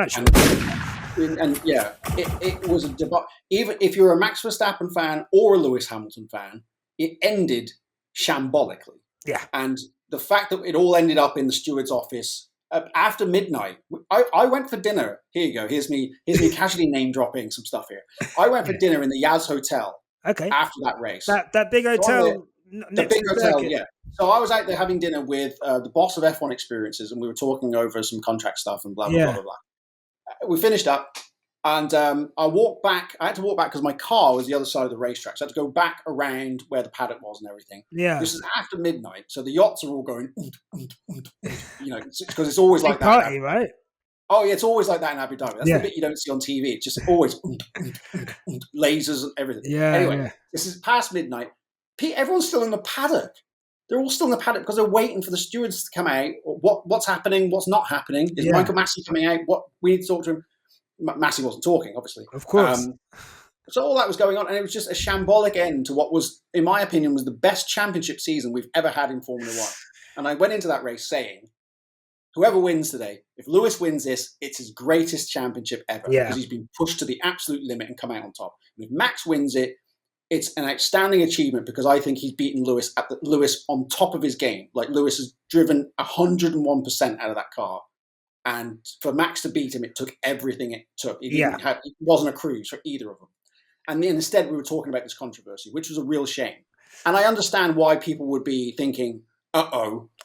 It was a debacle. Even if you're a Max Verstappen fan or a Lewis Hamilton fan, it ended shambolically. Yeah. And the fact that it all ended up in the steward's office after midnight. I went for dinner. Here you go. Here's me casually name dropping some stuff here. I went for dinner in the Yaz Hotel. Okay. After that race. That big hotel. The big hotel, yeah. So I was out there having dinner with the boss of F1 Experiences, and we were talking over some contract stuff and blah, blah, blah, blah, blah. We finished up, and I walked back. I had to walk back because my car was the other side of the racetrack. So I had to go back around where the paddock was and everything. Yeah. This is after midnight, so the yachts are all going, because it's always like that. Party, right? Oh, yeah, it's always like that in Abu Dhabi. That's the bit you don't see on TV. It's just always lasers and everything. Yeah. Anyway, this is past midnight. Everyone's still in the paddock. They're all still in the paddock because they're waiting for the stewards to come out. What's happening? What's not happening? Is Michael Massey coming out? What we need to talk to him. Massey wasn't talking, obviously. Of course. So all that was going on, and it was just a shambolic end to what was, in my opinion, was the best championship season we've ever had in Formula One. And I went into that race saying, whoever wins today, if Lewis wins this, it's his greatest championship ever because he's been pushed to the absolute limit and come out on top. And if Max wins it, it's an outstanding achievement because I think he's beaten Lewis Lewis on top of his game. Like Lewis has driven 101% out of that car. And for Max to beat him, it took everything it took. It wasn't a cruise for either of them. And then instead, we were talking about this controversy, which was a real shame. And I understand why people would be thinking,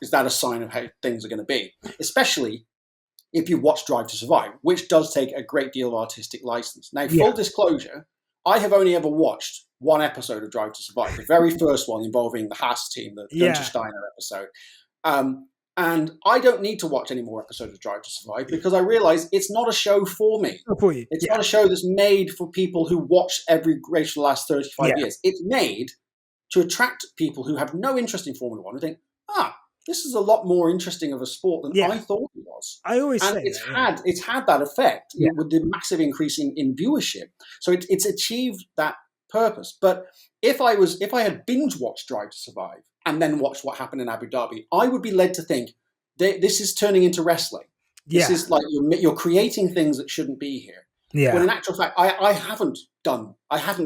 is that a sign of how things are going to be? Especially if you watch Drive to Survive, which does take a great deal of artistic license. Now, Yeah. full disclosure, I have only ever watched one episode of Drive to Survive, the very first one involving the Haas team, the Gunther Steiner episode. And I don't need to watch any more episodes of Drive to Survive because I realize it's not a show for me. For you. It's not a show that's made for people who watch every race for the last 35 years. It's made to attract people who have no interest in Formula One, who think, this is a lot more interesting of a sport than I thought it was. I always say it's had that effect with the massive increase in viewership. So it's achieved that purpose. But if I had binge watched Drive to Survive and then watched what happened in Abu Dhabi, I would be led to think this is turning into wrestling. This is like you're creating things that shouldn't be here. Yeah. When in actual fact, I haven't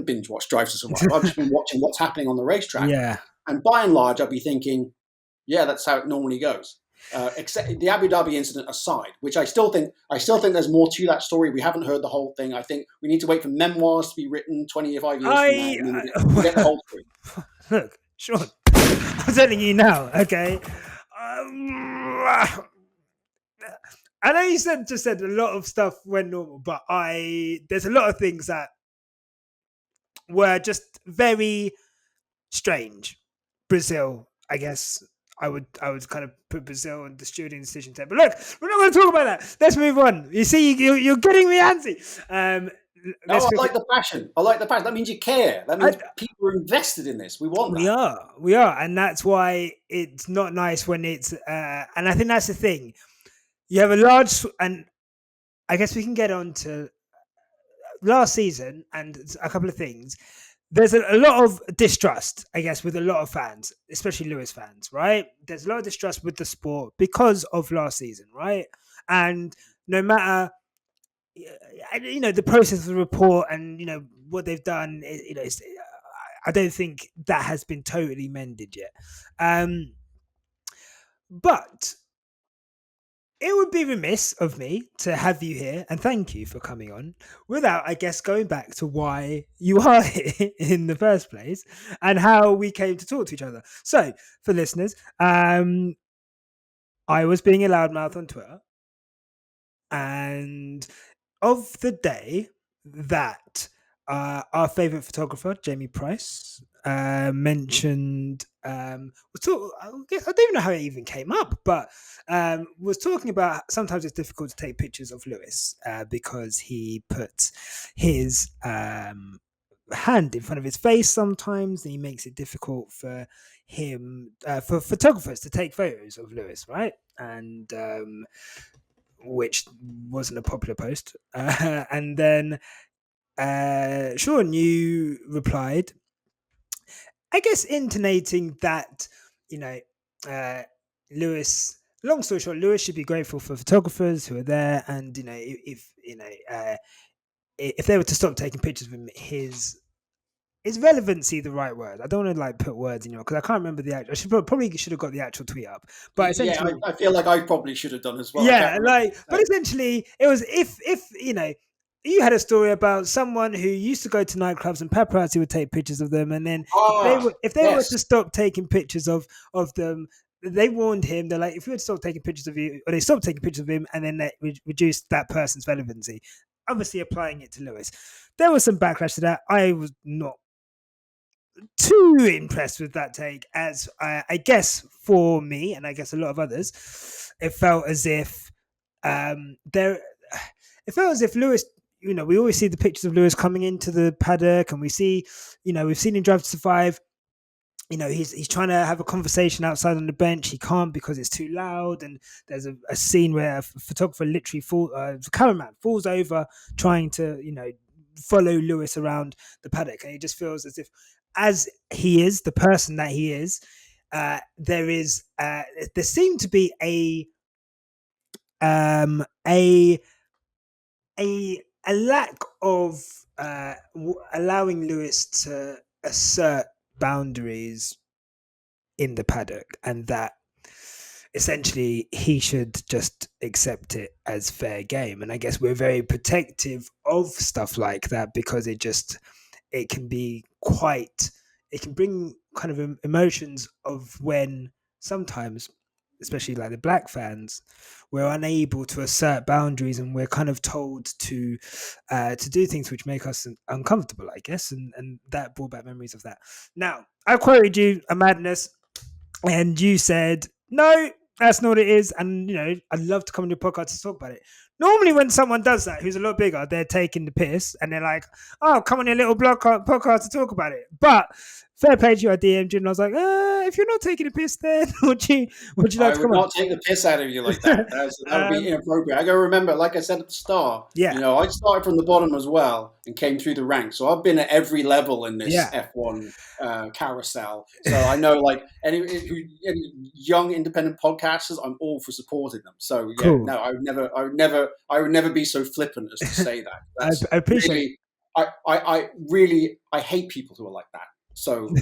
binge watched Drive to Survive. I've just been watching what's happening on the racetrack. Yeah. And by and large, I'd be thinking, yeah, that's how it normally goes. Except the Abu Dhabi incident aside, which I still think there's more to that story. We haven't heard the whole thing. I think we need to wait for memoirs to be written 25 years from now. And get the whole story. Look, Sean, I'm telling you now, okay? I know you just said a lot of stuff went normal, but there's a lot of things that were just very strange. Brazil, I guess I would kind of put Brazil on the stewarding decision table. But look, we're not going to talk about that. Let's move on. You see, you're getting me antsy. I like the passion. That means you care. That means people are invested in this. We want that. We are. And that's why it's not nice when it's, and I think that's the thing. You have a large, and I guess we can get on to last season and a couple of things. There's a lot of distrust, I guess, with a lot of fans, especially Lewis fans, right? There's a lot of distrust with the sport because of last season, right? And no matter, the process of the report and, what they've done, I don't think that has been totally mended yet. But it would be remiss of me to have you here, and thank you for coming on, without, I guess, going back to why you are here in the first place and how we came to talk to each other. So, for listeners, I was being a loudmouth on Twitter, and of the day that our favourite photographer, Jamie Price, mentioned, I don't even know how it even came up, but was talking about sometimes it's difficult to take pictures of Lewis because he puts his hand in front of his face sometimes, and he makes it difficult for him, for photographers to take photos of Lewis, right? And which wasn't a popular post. And then Sean, you replied, I guess, intonating that, Lewis, long story short, Lewis should be grateful for photographers who are there. And, if they were to stop taking pictures of him, is relevancy the right word? I don't want to put words in your, because I can't remember the actual. Probably should have got the actual tweet up. But essentially, I feel like I probably should have done as well. Yeah, but essentially, it was if you had a story about someone who used to go to nightclubs and paparazzi would take pictures of them, and then if they were to stop taking pictures of them, they warned him. They're like, if you were to stop taking pictures of you, or they stopped taking pictures of him, and then they reduced that person's relevancy. Obviously, applying it to Lewis, there was some backlash to that. I was not too impressed with that take, as I guess for me, and I guess a lot of others, it felt as if Lewis, we always see the pictures of Lewis coming into the paddock, and we see, we've seen him Drive to Survive. He's trying to have a conversation outside on the bench. He can't because it's too loud. And there's a scene where a photographer literally the cameraman falls over trying to, follow Lewis around the paddock. And he just feels as if, as he is the person that he is, there seemed to be a lack of allowing Lewis to assert boundaries in the paddock, and that essentially he should just accept it as fair game. And I guess we're very protective of stuff like that because it can bring kind of emotions of when sometimes especially like the black fans, we're unable to assert boundaries, and we're kind of told to do things which make us uncomfortable, I guess, and that brought back memories of that. Now, I quoted you a madness, and you said no, that's not what it is. And I'd love to come on your podcast to talk about it. Normally, when someone does that, who's a lot bigger, they're taking the piss and they're like, "Oh, come on your little blog podcast to talk about it." But fair play to you, I DM'd you, and I was like, "If you're not taking the piss, then would you like I to would come on?" not take the piss out of you like that. That would be inappropriate. I got to remember, like I said at the start, Yeah. I started from the bottom as well and came through the ranks. So I've been at every level in this F1 carousel. So I know, like any young independent podcasters, I'm all for supporting them. So yeah, Cool. no, I would never be so flippant as to say that. That's I appreciate. Really, I hate people who are like that. So who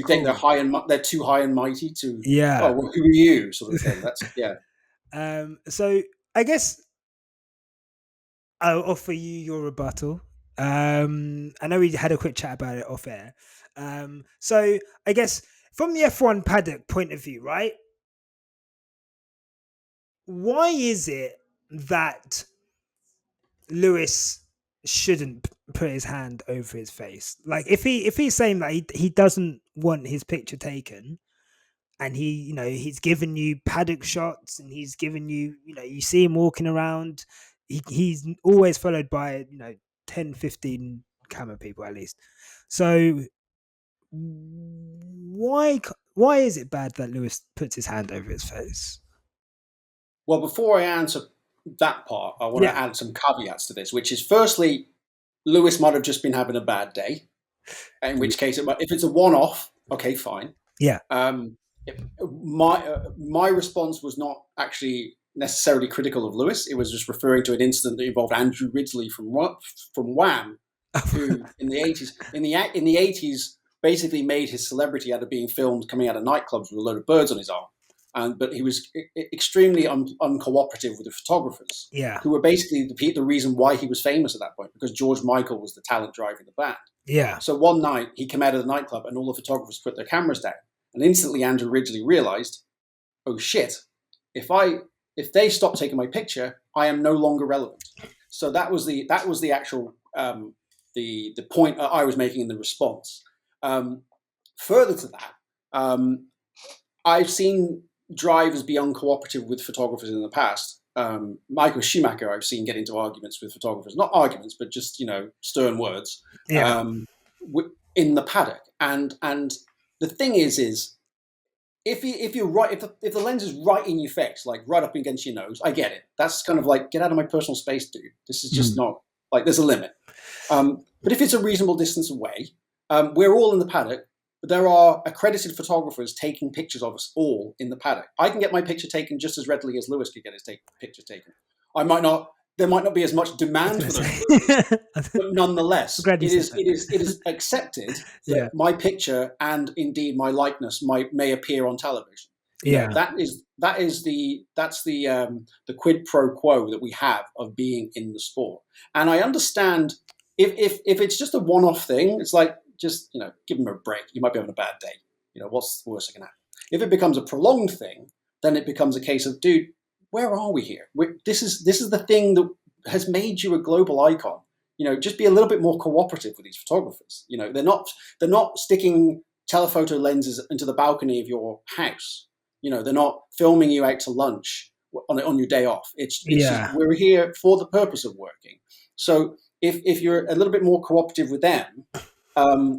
think they're too high and mighty to oh, well, who are you, sort of thing. That's So I guess I'll offer you your rebuttal. I know we had a quick chat about it off air. So I guess from the F1 paddock point of view, right? Why is it that Lewis shouldn't put his hand over his face? Like if he's saying that he doesn't want his picture taken, and he's given you paddock shots, and he's given you you see him walking around, he's always followed by 10, 15 camera people at least. So why is it bad that Lewis puts his hand over his face? Well, before I answer that part, I want to add some caveats to this, which is, firstly, Lewis might have just been having a bad day, in which case, if it's a one-off, okay, fine. Yeah. My response was not actually necessarily critical of Lewis. It was just referring to an incident that involved Andrew Ridgely from Wham, who in the 80s basically made his celebrity out of being filmed coming out of nightclubs with a load of birds on his arm. But he was extremely uncooperative with the photographers, who were basically the reason why he was famous at that point, because George Michael was the talent driving the band. Yeah. So one night he came out of the nightclub and all the photographers put their cameras down, and instantly Andrew Ridgely realized, oh shit, if they stop taking my picture, I am no longer relevant. So that was the actual the point I was making in the response. Further to that, I've seen drivers be uncooperative with photographers in the past. Michael Schumacher, I've seen get into arguments with photographers, not arguments, but just stern words in the paddock. And the thing is if you're right, if the lens is right in your face, like right up against your nose, I get it. That's kind of like, get out of my personal space, dude. This is just not like, there's a limit. But if it's a reasonable distance away, we're all in the paddock. There are accredited photographers taking pictures of us all in the paddock. I can get my picture taken just as readily as Lewis could get his picture taken. There might not be as much demand for those, but nonetheless, it is accepted that my picture and indeed my likeness may appear on television. That's the quid pro quo that we have of being in the sport. And I understand if it's just a one-off thing, it's like, just give him a break. You might be having a bad day. What's the worst that can happen? If it becomes a prolonged thing, then it becomes a case of, dude, where are we here? This is the thing that has made you a global icon. Just be a little bit more cooperative with these photographers. They're not sticking telephoto lenses into the balcony of your house. They're not filming you out to lunch on your day off. It's just, we're here for the purpose of working. So if you're a little bit more cooperative with them,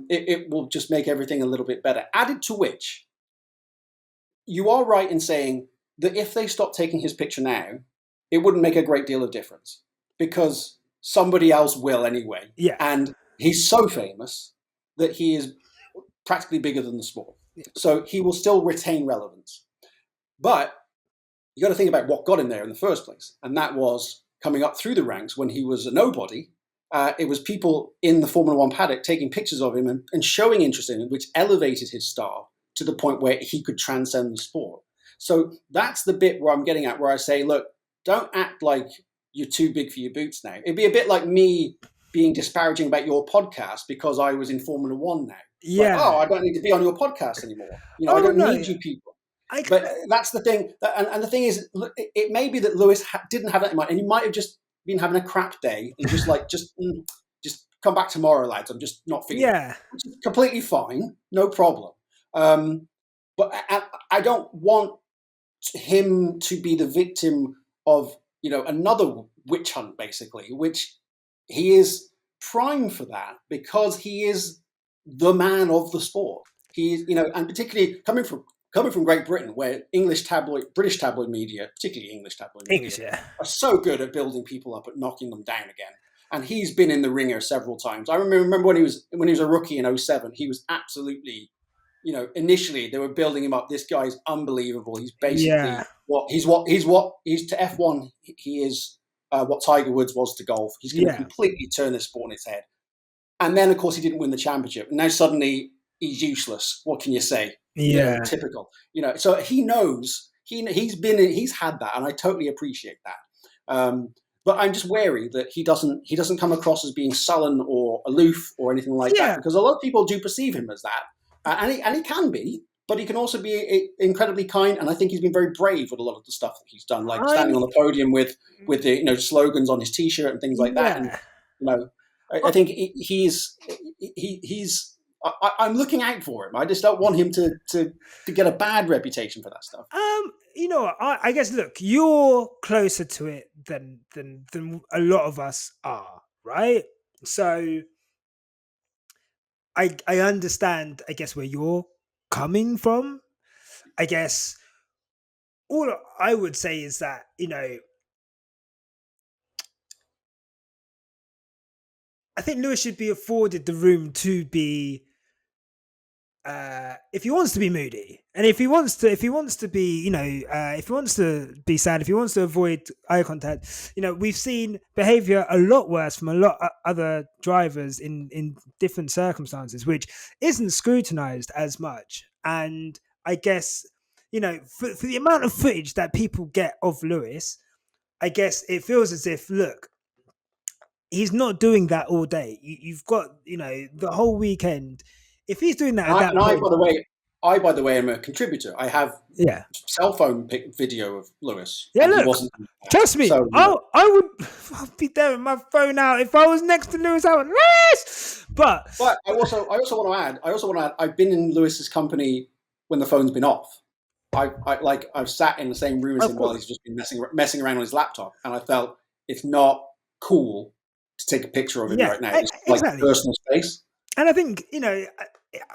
it will just make everything a little bit better. Added to which, you are right in saying that if they stop taking his picture now, it wouldn't make a great deal of difference, because somebody else will anyway. Yeah. And he's so famous that he is practically bigger than the sport. Yeah. So he will still retain relevance. But you got to think about what got him there in the first place. And that was coming up through the ranks when he was a nobody. It was people in the Formula One paddock taking pictures of him and showing interest in him, which elevated his star to the point where he could transcend the sport. So that's the bit where I'm getting at, where I say, look, don't act like you're too big for your boots now. It'd be a bit like me being disparaging about your podcast because I was in Formula One now. Yeah. Like, I don't need to be on your podcast anymore. I don't need you people. But that's the thing. And the thing is, it may be that Lewis didn't have that in mind, and he might have just been having a crap day and just come back tomorrow, lads. I'm just not feeling it. Yeah. Which is completely fine, no problem. But I don't want him to be the victim of another witch hunt, basically, which he is prime for that because he is the man of the sport. He's and particularly coming from Great Britain, where British tabloid media, particularly English tabloid media, are so good at building people up, at knocking them down again. And he's been in the ringer several times. I remember when he was a rookie in 2007, he was absolutely, initially they were building him up. This guy's unbelievable. He's basically he's to F1. He is what Tiger Woods was to golf. He's going to completely turn this sport on its head. And then, of course, he didn't win the championship. And now suddenly he's useless. What can you say? Yeah, typical. So he knows he's had that, and I totally appreciate that. But I'm just wary that he doesn't come across as being sullen or aloof or anything like that, because a lot of people do perceive him as that, and he can be, but he can also be incredibly kind. And I think he's been very brave with a lot of the stuff that he's done, like standing on the podium with the slogans on his T-shirt and things like that. And I think he's. I'm looking out for him. I just don't want him to get a bad reputation for that stuff. I guess look, you're closer to it than a lot of us are, right? So I understand, I guess, where you're coming from. I guess all I would say is that, I think Lewis should be afforded the room to be, if he wants to be moody, and if he wants to be, if he wants to be sad, if he wants to avoid eye contact, we've seen behavior a lot worse from a lot of other drivers in different circumstances, which isn't scrutinized as much. And I guess, for the amount of footage that people get of Lewis, I guess it feels as if, look, he's not doing that all day. You've got, the whole weekend. If he's doing that, I, by the way, am a contributor. I have cell phone video of Lewis. Yeah, look, trust me, so, I'd be there with my phone out if I was next to Lewis. I would, Lewis! But I also want to add. I've been in Lewis's company when the phone's been off. I've sat in the same room as him while he's just been messing around on his laptop, and I felt it's not cool to take a picture of him right now. It's like personal space. And I think,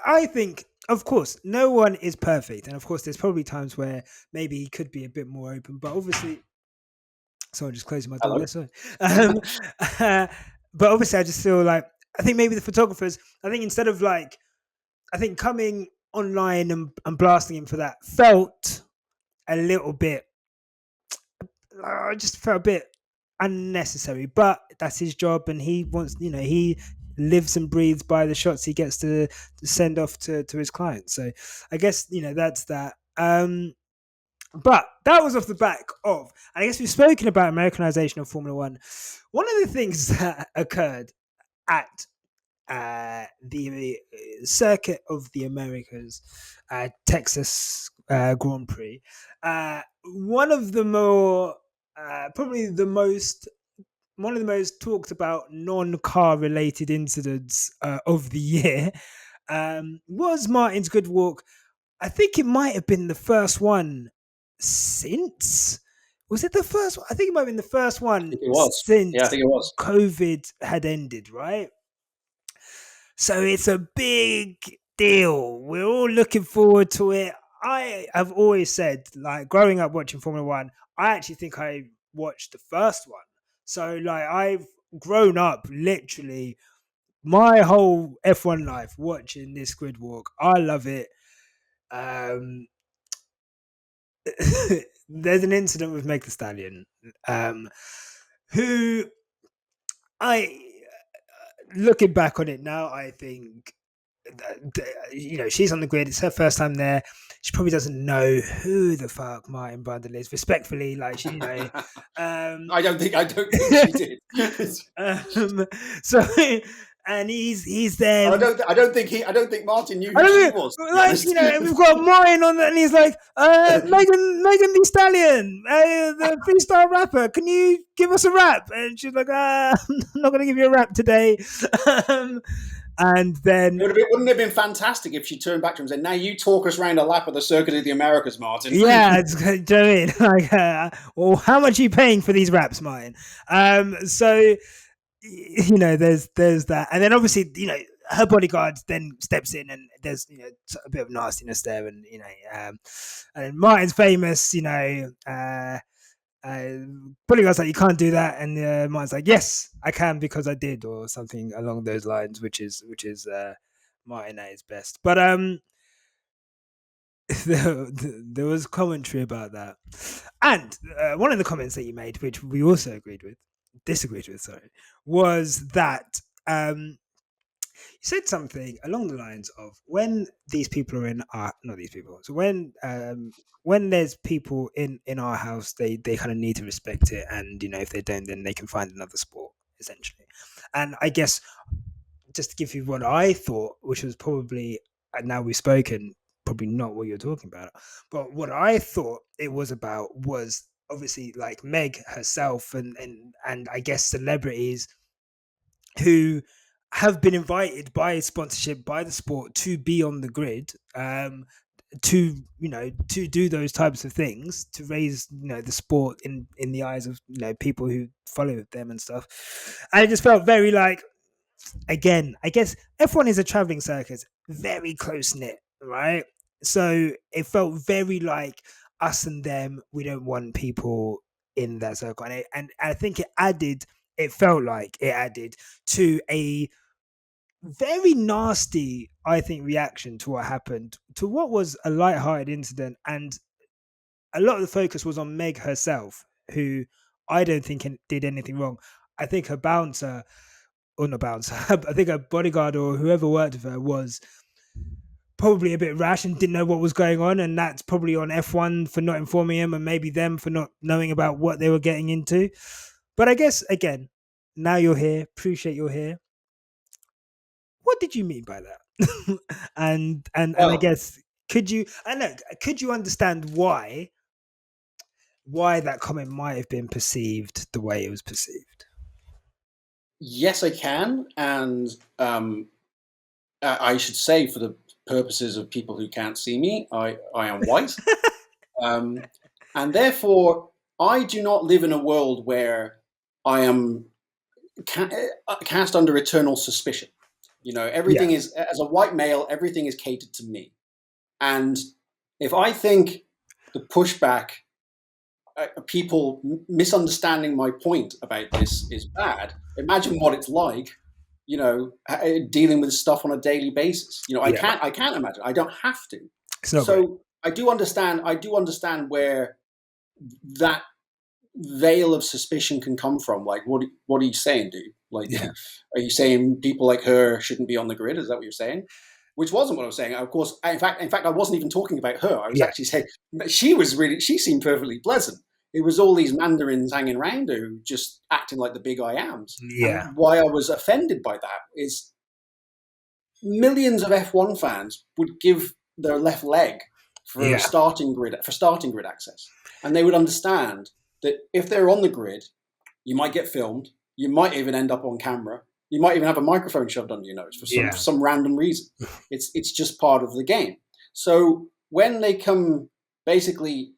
I think, of course, no one is perfect. And of course, there's probably times where maybe he could be a bit more open. But obviously, sorry, just closing my door. Sorry. But obviously, I just feel like, I think maybe the photographers, I think instead of I think coming online and blasting him for that felt a little bit, I just felt a bit unnecessary. But that's his job. And he wants, he lives and breathes by the shots he gets to send off to his clients. So I guess, that's that. But that was off the back of, and I guess we've spoken about Americanization of Formula One. One of the things that occurred at the circuit of the Americas, Texas Grand Prix, one of the more, probably one of the most talked about non-car related incidents of the year was Martin's grid walk. I think it might have been the first one since. Was it the first one? I think it might have been the first one since COVID had ended, right? So it's a big deal. We're all looking forward to it. I have always said, growing up watching Formula One, I actually think I watched the first one. So, I've grown up literally my whole F1 life watching this grid walk. I love it. There's an incident with Meg the Stallion, who looking back on it now, I think, she's on the grid. It's her first time there. She probably doesn't know who the fuck Martin Brundle is. Respectfully, she, I don't think she did. and he's there. I don't think Martin knew I who don't she know, was, to be like, honest. we've got Martin on that, and he's like, Megan the Stallion, the freestyle rapper. Can you give us a rap? And she's like, I'm not going to give you a rap today. And then, Wouldn't it have been fantastic if she turned back to him and said, "Now you talk us around a lap of the Circuit of the Americas, Martin." yeah, do you know what I mean? Like, well, how much are you paying for these raps, Martin? So there's that, and then obviously, her bodyguard then steps in, and there's a bit of nastiness there, and and Martin's famous, bodyguard's like, you can't do that, and Martin's like, yes, I can because I did, or something along those lines, which is Martin at his best. But there was commentary about that, and one of the comments that you made, which we also disagreed with, sorry, was that you said something along the lines of, when these people are in our, not these people, so when there's people in our house, they kind of need to respect it, and if they don't, then they can find another sport, essentially. And I guess, just to give you what I thought, which was probably, and now we've spoken, probably not what you're talking about, but what I thought it was about was obviously like Meg herself, and I guess celebrities who have been invited by sponsorship, by the sport, to be on the grid, to to do those types of things, to raise the sport in the eyes of people who follow them and stuff. And it just felt very like, again, I guess F1 is a traveling circus, very close knit, right? So it felt very like us and them. We don't want people in that circle, and I think it felt like it added to a very nasty, I think, reaction to what happened, to what was a light-hearted incident, and a lot of the focus was on Meg herself, who I don't think did anything wrong. I think her bouncer, or not bouncer, I think her bodyguard or whoever worked with her was probably a bit rash and didn't know what was going on, and that's probably on F1 for not informing him, and maybe them for not knowing about what they were getting into. But I guess, again, now you're here, appreciate you're here. What did you mean by that? and I Well, guess, could you understand why that comment might have been perceived the way it was perceived? yes, I can, and I should say, for the purposes of people who can't see me, I am white, and therefore I do not live in a world where I am cast under eternal suspicion. Everything Yeah, is, as a white male, everything is catered to me, and if I think the pushback, people misunderstanding my point about this is bad, imagine what it's like, dealing with stuff on a daily basis. I yeah, can't imagine. I don't have to. it's not great. So I do understand where that veil of suspicion can come from. Like, what are you saying, dude? Like, Yeah, are you saying people like her shouldn't be on the grid? Is that what you're saying? Which wasn't what I was saying. Of course, in fact, I wasn't even talking about her. I was yeah, actually saying she seemed perfectly pleasant. It was all these mandarins hanging around her who just acting like the big I ams. And yeah, why I was offended by that is millions of F1 fans would give their left leg for yeah, starting grid access, and they would understand that if they're on the grid, you might get filmed, you might even end up on camera, you might even have a microphone shoved under your nose for yeah, some random reason. It's just part of the game. So when they come basically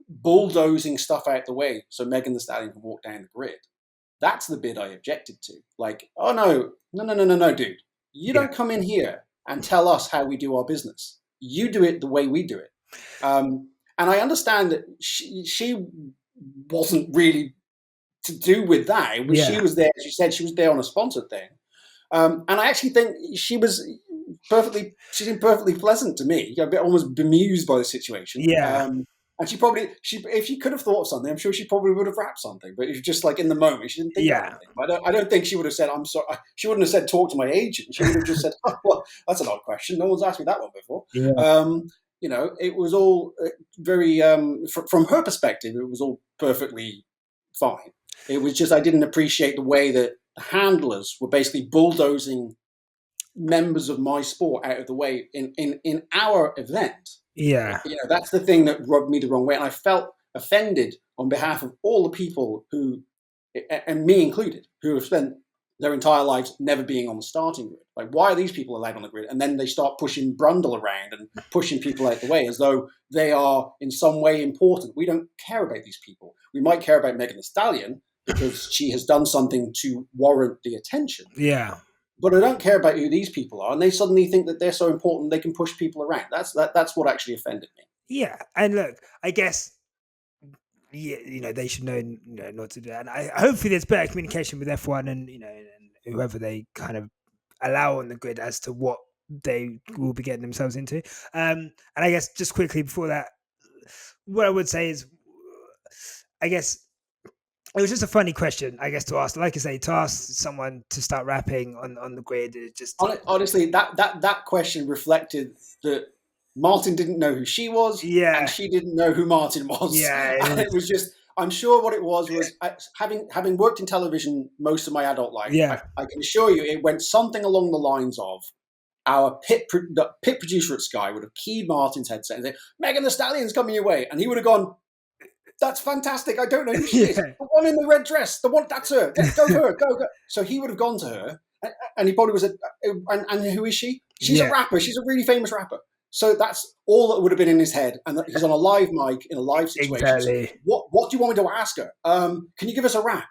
bulldozing stuff out the way so Megan the Stallion can walk down the grid, that's the bit I objected to. Like, oh no, dude. You yeah, don't come in here and tell us how we do our business. You do it the way we do it. And I understand that she wasn't really to do with that. She yeah, was there, as you said, she was there on a sponsored thing. And I actually think she seemed perfectly pleasant to me. A bit almost bemused by the situation. yeah, And if she could have thought of something, I'm sure she probably would have rapped something. But it was just like in the moment, she didn't think of yeah, anything. I don't think she would have said, "I'm sorry." She wouldn't have said, "Talk to my agent." She would have just said, "Oh, well, that's an odd question. No one's asked me that one before." yeah, It was all very, from her perspective, it was all perfectly fine. It was just I didn't appreciate the way that the handlers were basically bulldozing members of my sport out of the way in our event. Yeah. That's the thing that rubbed me the wrong way. And I felt offended on behalf of all the people who, and me included, who have spent their entire lives never being on the starting grid. Like, why are these people allowed on the grid? And then they start pushing Brundle around and pushing people out the way as though they are in some way important. We don't care about these people. We might care about Megan Thee Stallion because she has done something to warrant the attention. Yeah. But I don't care about who these people are, and they suddenly think that they're so important they can push people around. That's what actually offended me. Yeah, and look, I guess, they should know, not to do that. And hopefully there's better communication with F1 and and whoever they kind of allow on the grid as to what they will be getting themselves into. And I guess just quickly before that, what I would say is, I guess, it was just a funny question, I guess, to ask. Like I say, to ask someone to start rapping on the grid, it just honestly, that question reflected that Martin didn't know who she was, and she didn't know who Martin was. Yeah, and it was just. I'm sure what it was having worked in television most of my adult life. Yeah, I can assure you, it went something along the lines of our the pit producer at Sky would have keyed Martin's headset and said, "Megan Thee Stallion's coming your way," and he would have gone, "That's fantastic. I don't know who she is. The one in the red dress. The one, that's her. Go her. Go. So he would have gone to her, and he probably was and who is she? She's a rapper. She's a really famous rapper. So that's all that would have been in his head. And he's on a live mic in a live situation. Exactly. So what do you want me to ask her? Can you give us a rap?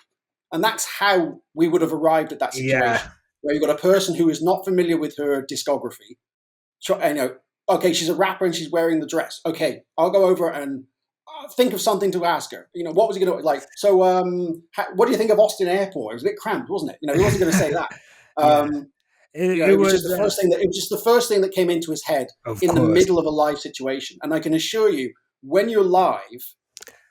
And that's how we would have arrived at that situation where you've got a person who is not familiar with her discography. Okay, she's a rapper and she's wearing the dress. Okay, I'll go over and think of something to ask her. What was he going to like? So, what do you think of Austin Airport? It was a bit cramped, wasn't it? He wasn't going to say that. It was just the first thing it was just the first thing that came into his head in the middle of a live situation. And I can assure you, when you're live,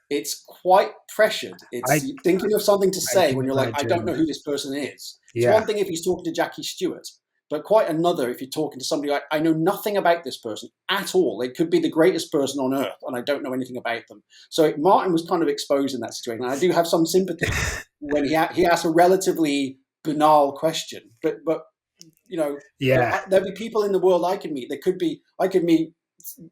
it's quite pressured. It's thinking of something to say when you're like, I don't know who this person is. It's one thing if he's talking to Jackie Stewart, but quite another if you're talking to somebody like, I know nothing about this person at all. It could be the greatest person on earth, and I don't know anything about them. So Martin was kind of exposed in that situation. And I do have some sympathy when he asked a relatively banal question, but there'd be people in the world I could meet. I could meet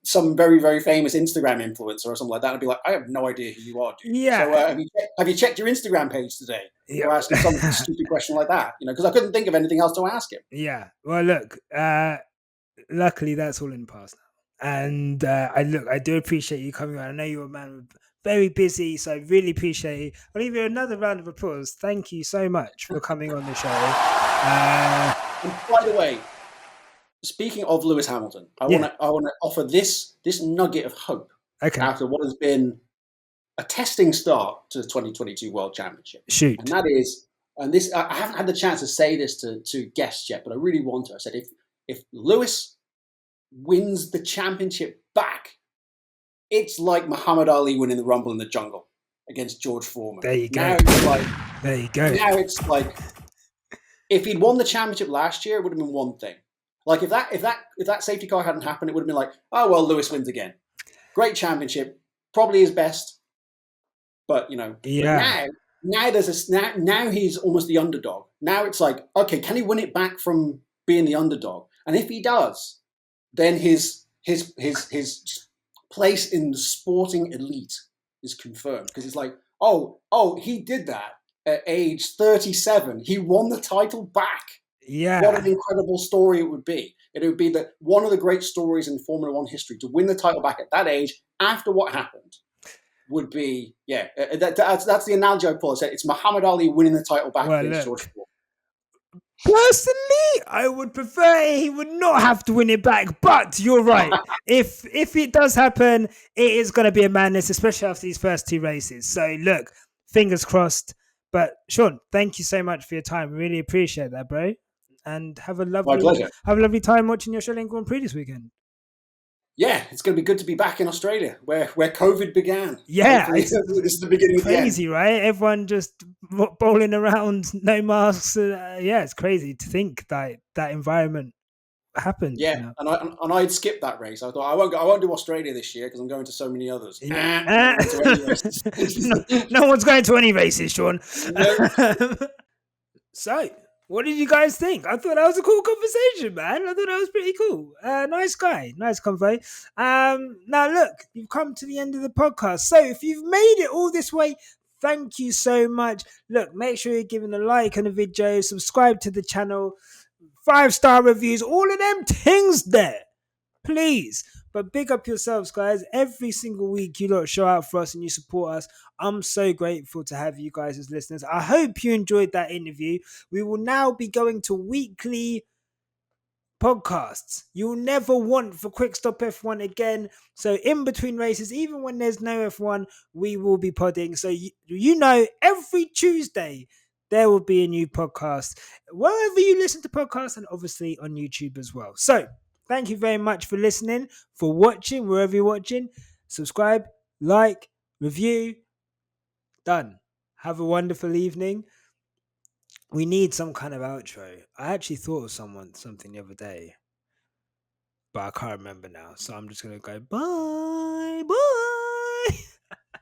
some very, very famous Instagram influencer or something like that. I'd be like, I have no idea who you are, dude. Yeah. So have you checked your Instagram page today? Yeah. Or ask him some stupid question like that, because I couldn't think of anything else to ask him. Yeah. Well, look, luckily that's all in the past now. And I do appreciate you coming on. I know you're a man very busy, so I really appreciate it. I'll give you another round of applause. Thank you so much for coming on the show. And by the way, speaking of Lewis Hamilton, I want to offer this nugget of hope after what has been a testing start to the 2022 World Championship. Shoot. And that is, I haven't had the chance to say this to guests yet, but I really want to. I said, if Lewis wins the championship back, it's like Muhammad Ali winning the Rumble in the Jungle against George Foreman. There you go. There you go. Now it's like, if he'd won the championship last year, it would have been one thing. Like if that safety car hadn't happened, it would have been like, oh well, Lewis wins again. Great championship, probably his best, but now now he's almost the underdog. Now it's like, okay, can he win it back from being the underdog? And if he does, then his place in the sporting elite is confirmed, because it's like, oh, he did that at age 37. He won the title back. Yeah. What an incredible story it would be. It would be one of the great stories in Formula One history, to win the title back at that age after what happened would be, that's the analogy I pull. It's Muhammad Ali winning the title back against George Foreman. Personally, I would prefer he would not have to win it back, but you're right. if it does happen, it is going to be a madness, especially after these first two races. So look, fingers crossed. But Sean, thank you so much for your time. Really appreciate that, bro. And have a lovely time watching your Australian Grand Prix this weekend. Yeah, it's going to be good to be back in Australia, where COVID began. Yeah, this is the beginning of the end. Crazy, right? Everyone just bowling around, no masks. It's crazy to think that environment happened. Yeah, and I'd skipped that race. I thought I won't do Australia this year because I'm going to so many others. Yeah. No one's going to any races, Sean. No. So, what did you guys think? I thought that was a cool conversation, man. I thought that was pretty cool. Nice guy, nice convo. Now look, you've come to the end of the podcast. So, if you've made it all this way, thank you so much. Look, make sure you're giving a like on the video, subscribe to the channel, 5-star reviews, all of them things there. Please. But big up yourselves, guys. Every single week, you lot show out for us and you support us. I'm so grateful to have you guys as listeners. I hope you enjoyed that interview. We will now be going to weekly podcasts. You'll never want for Quick Stop F1 again. So in between races, even when there's no F1, we will be podding. So you know, every Tuesday there will be a new podcast wherever you listen to podcasts, and obviously on YouTube as well. So thank you very much for listening, for watching, wherever you're watching. Subscribe, like, review. Done. Have a wonderful evening. We need some kind of outro. I actually thought of something the other day, but I can't remember now. So I'm just going to go, bye, bye.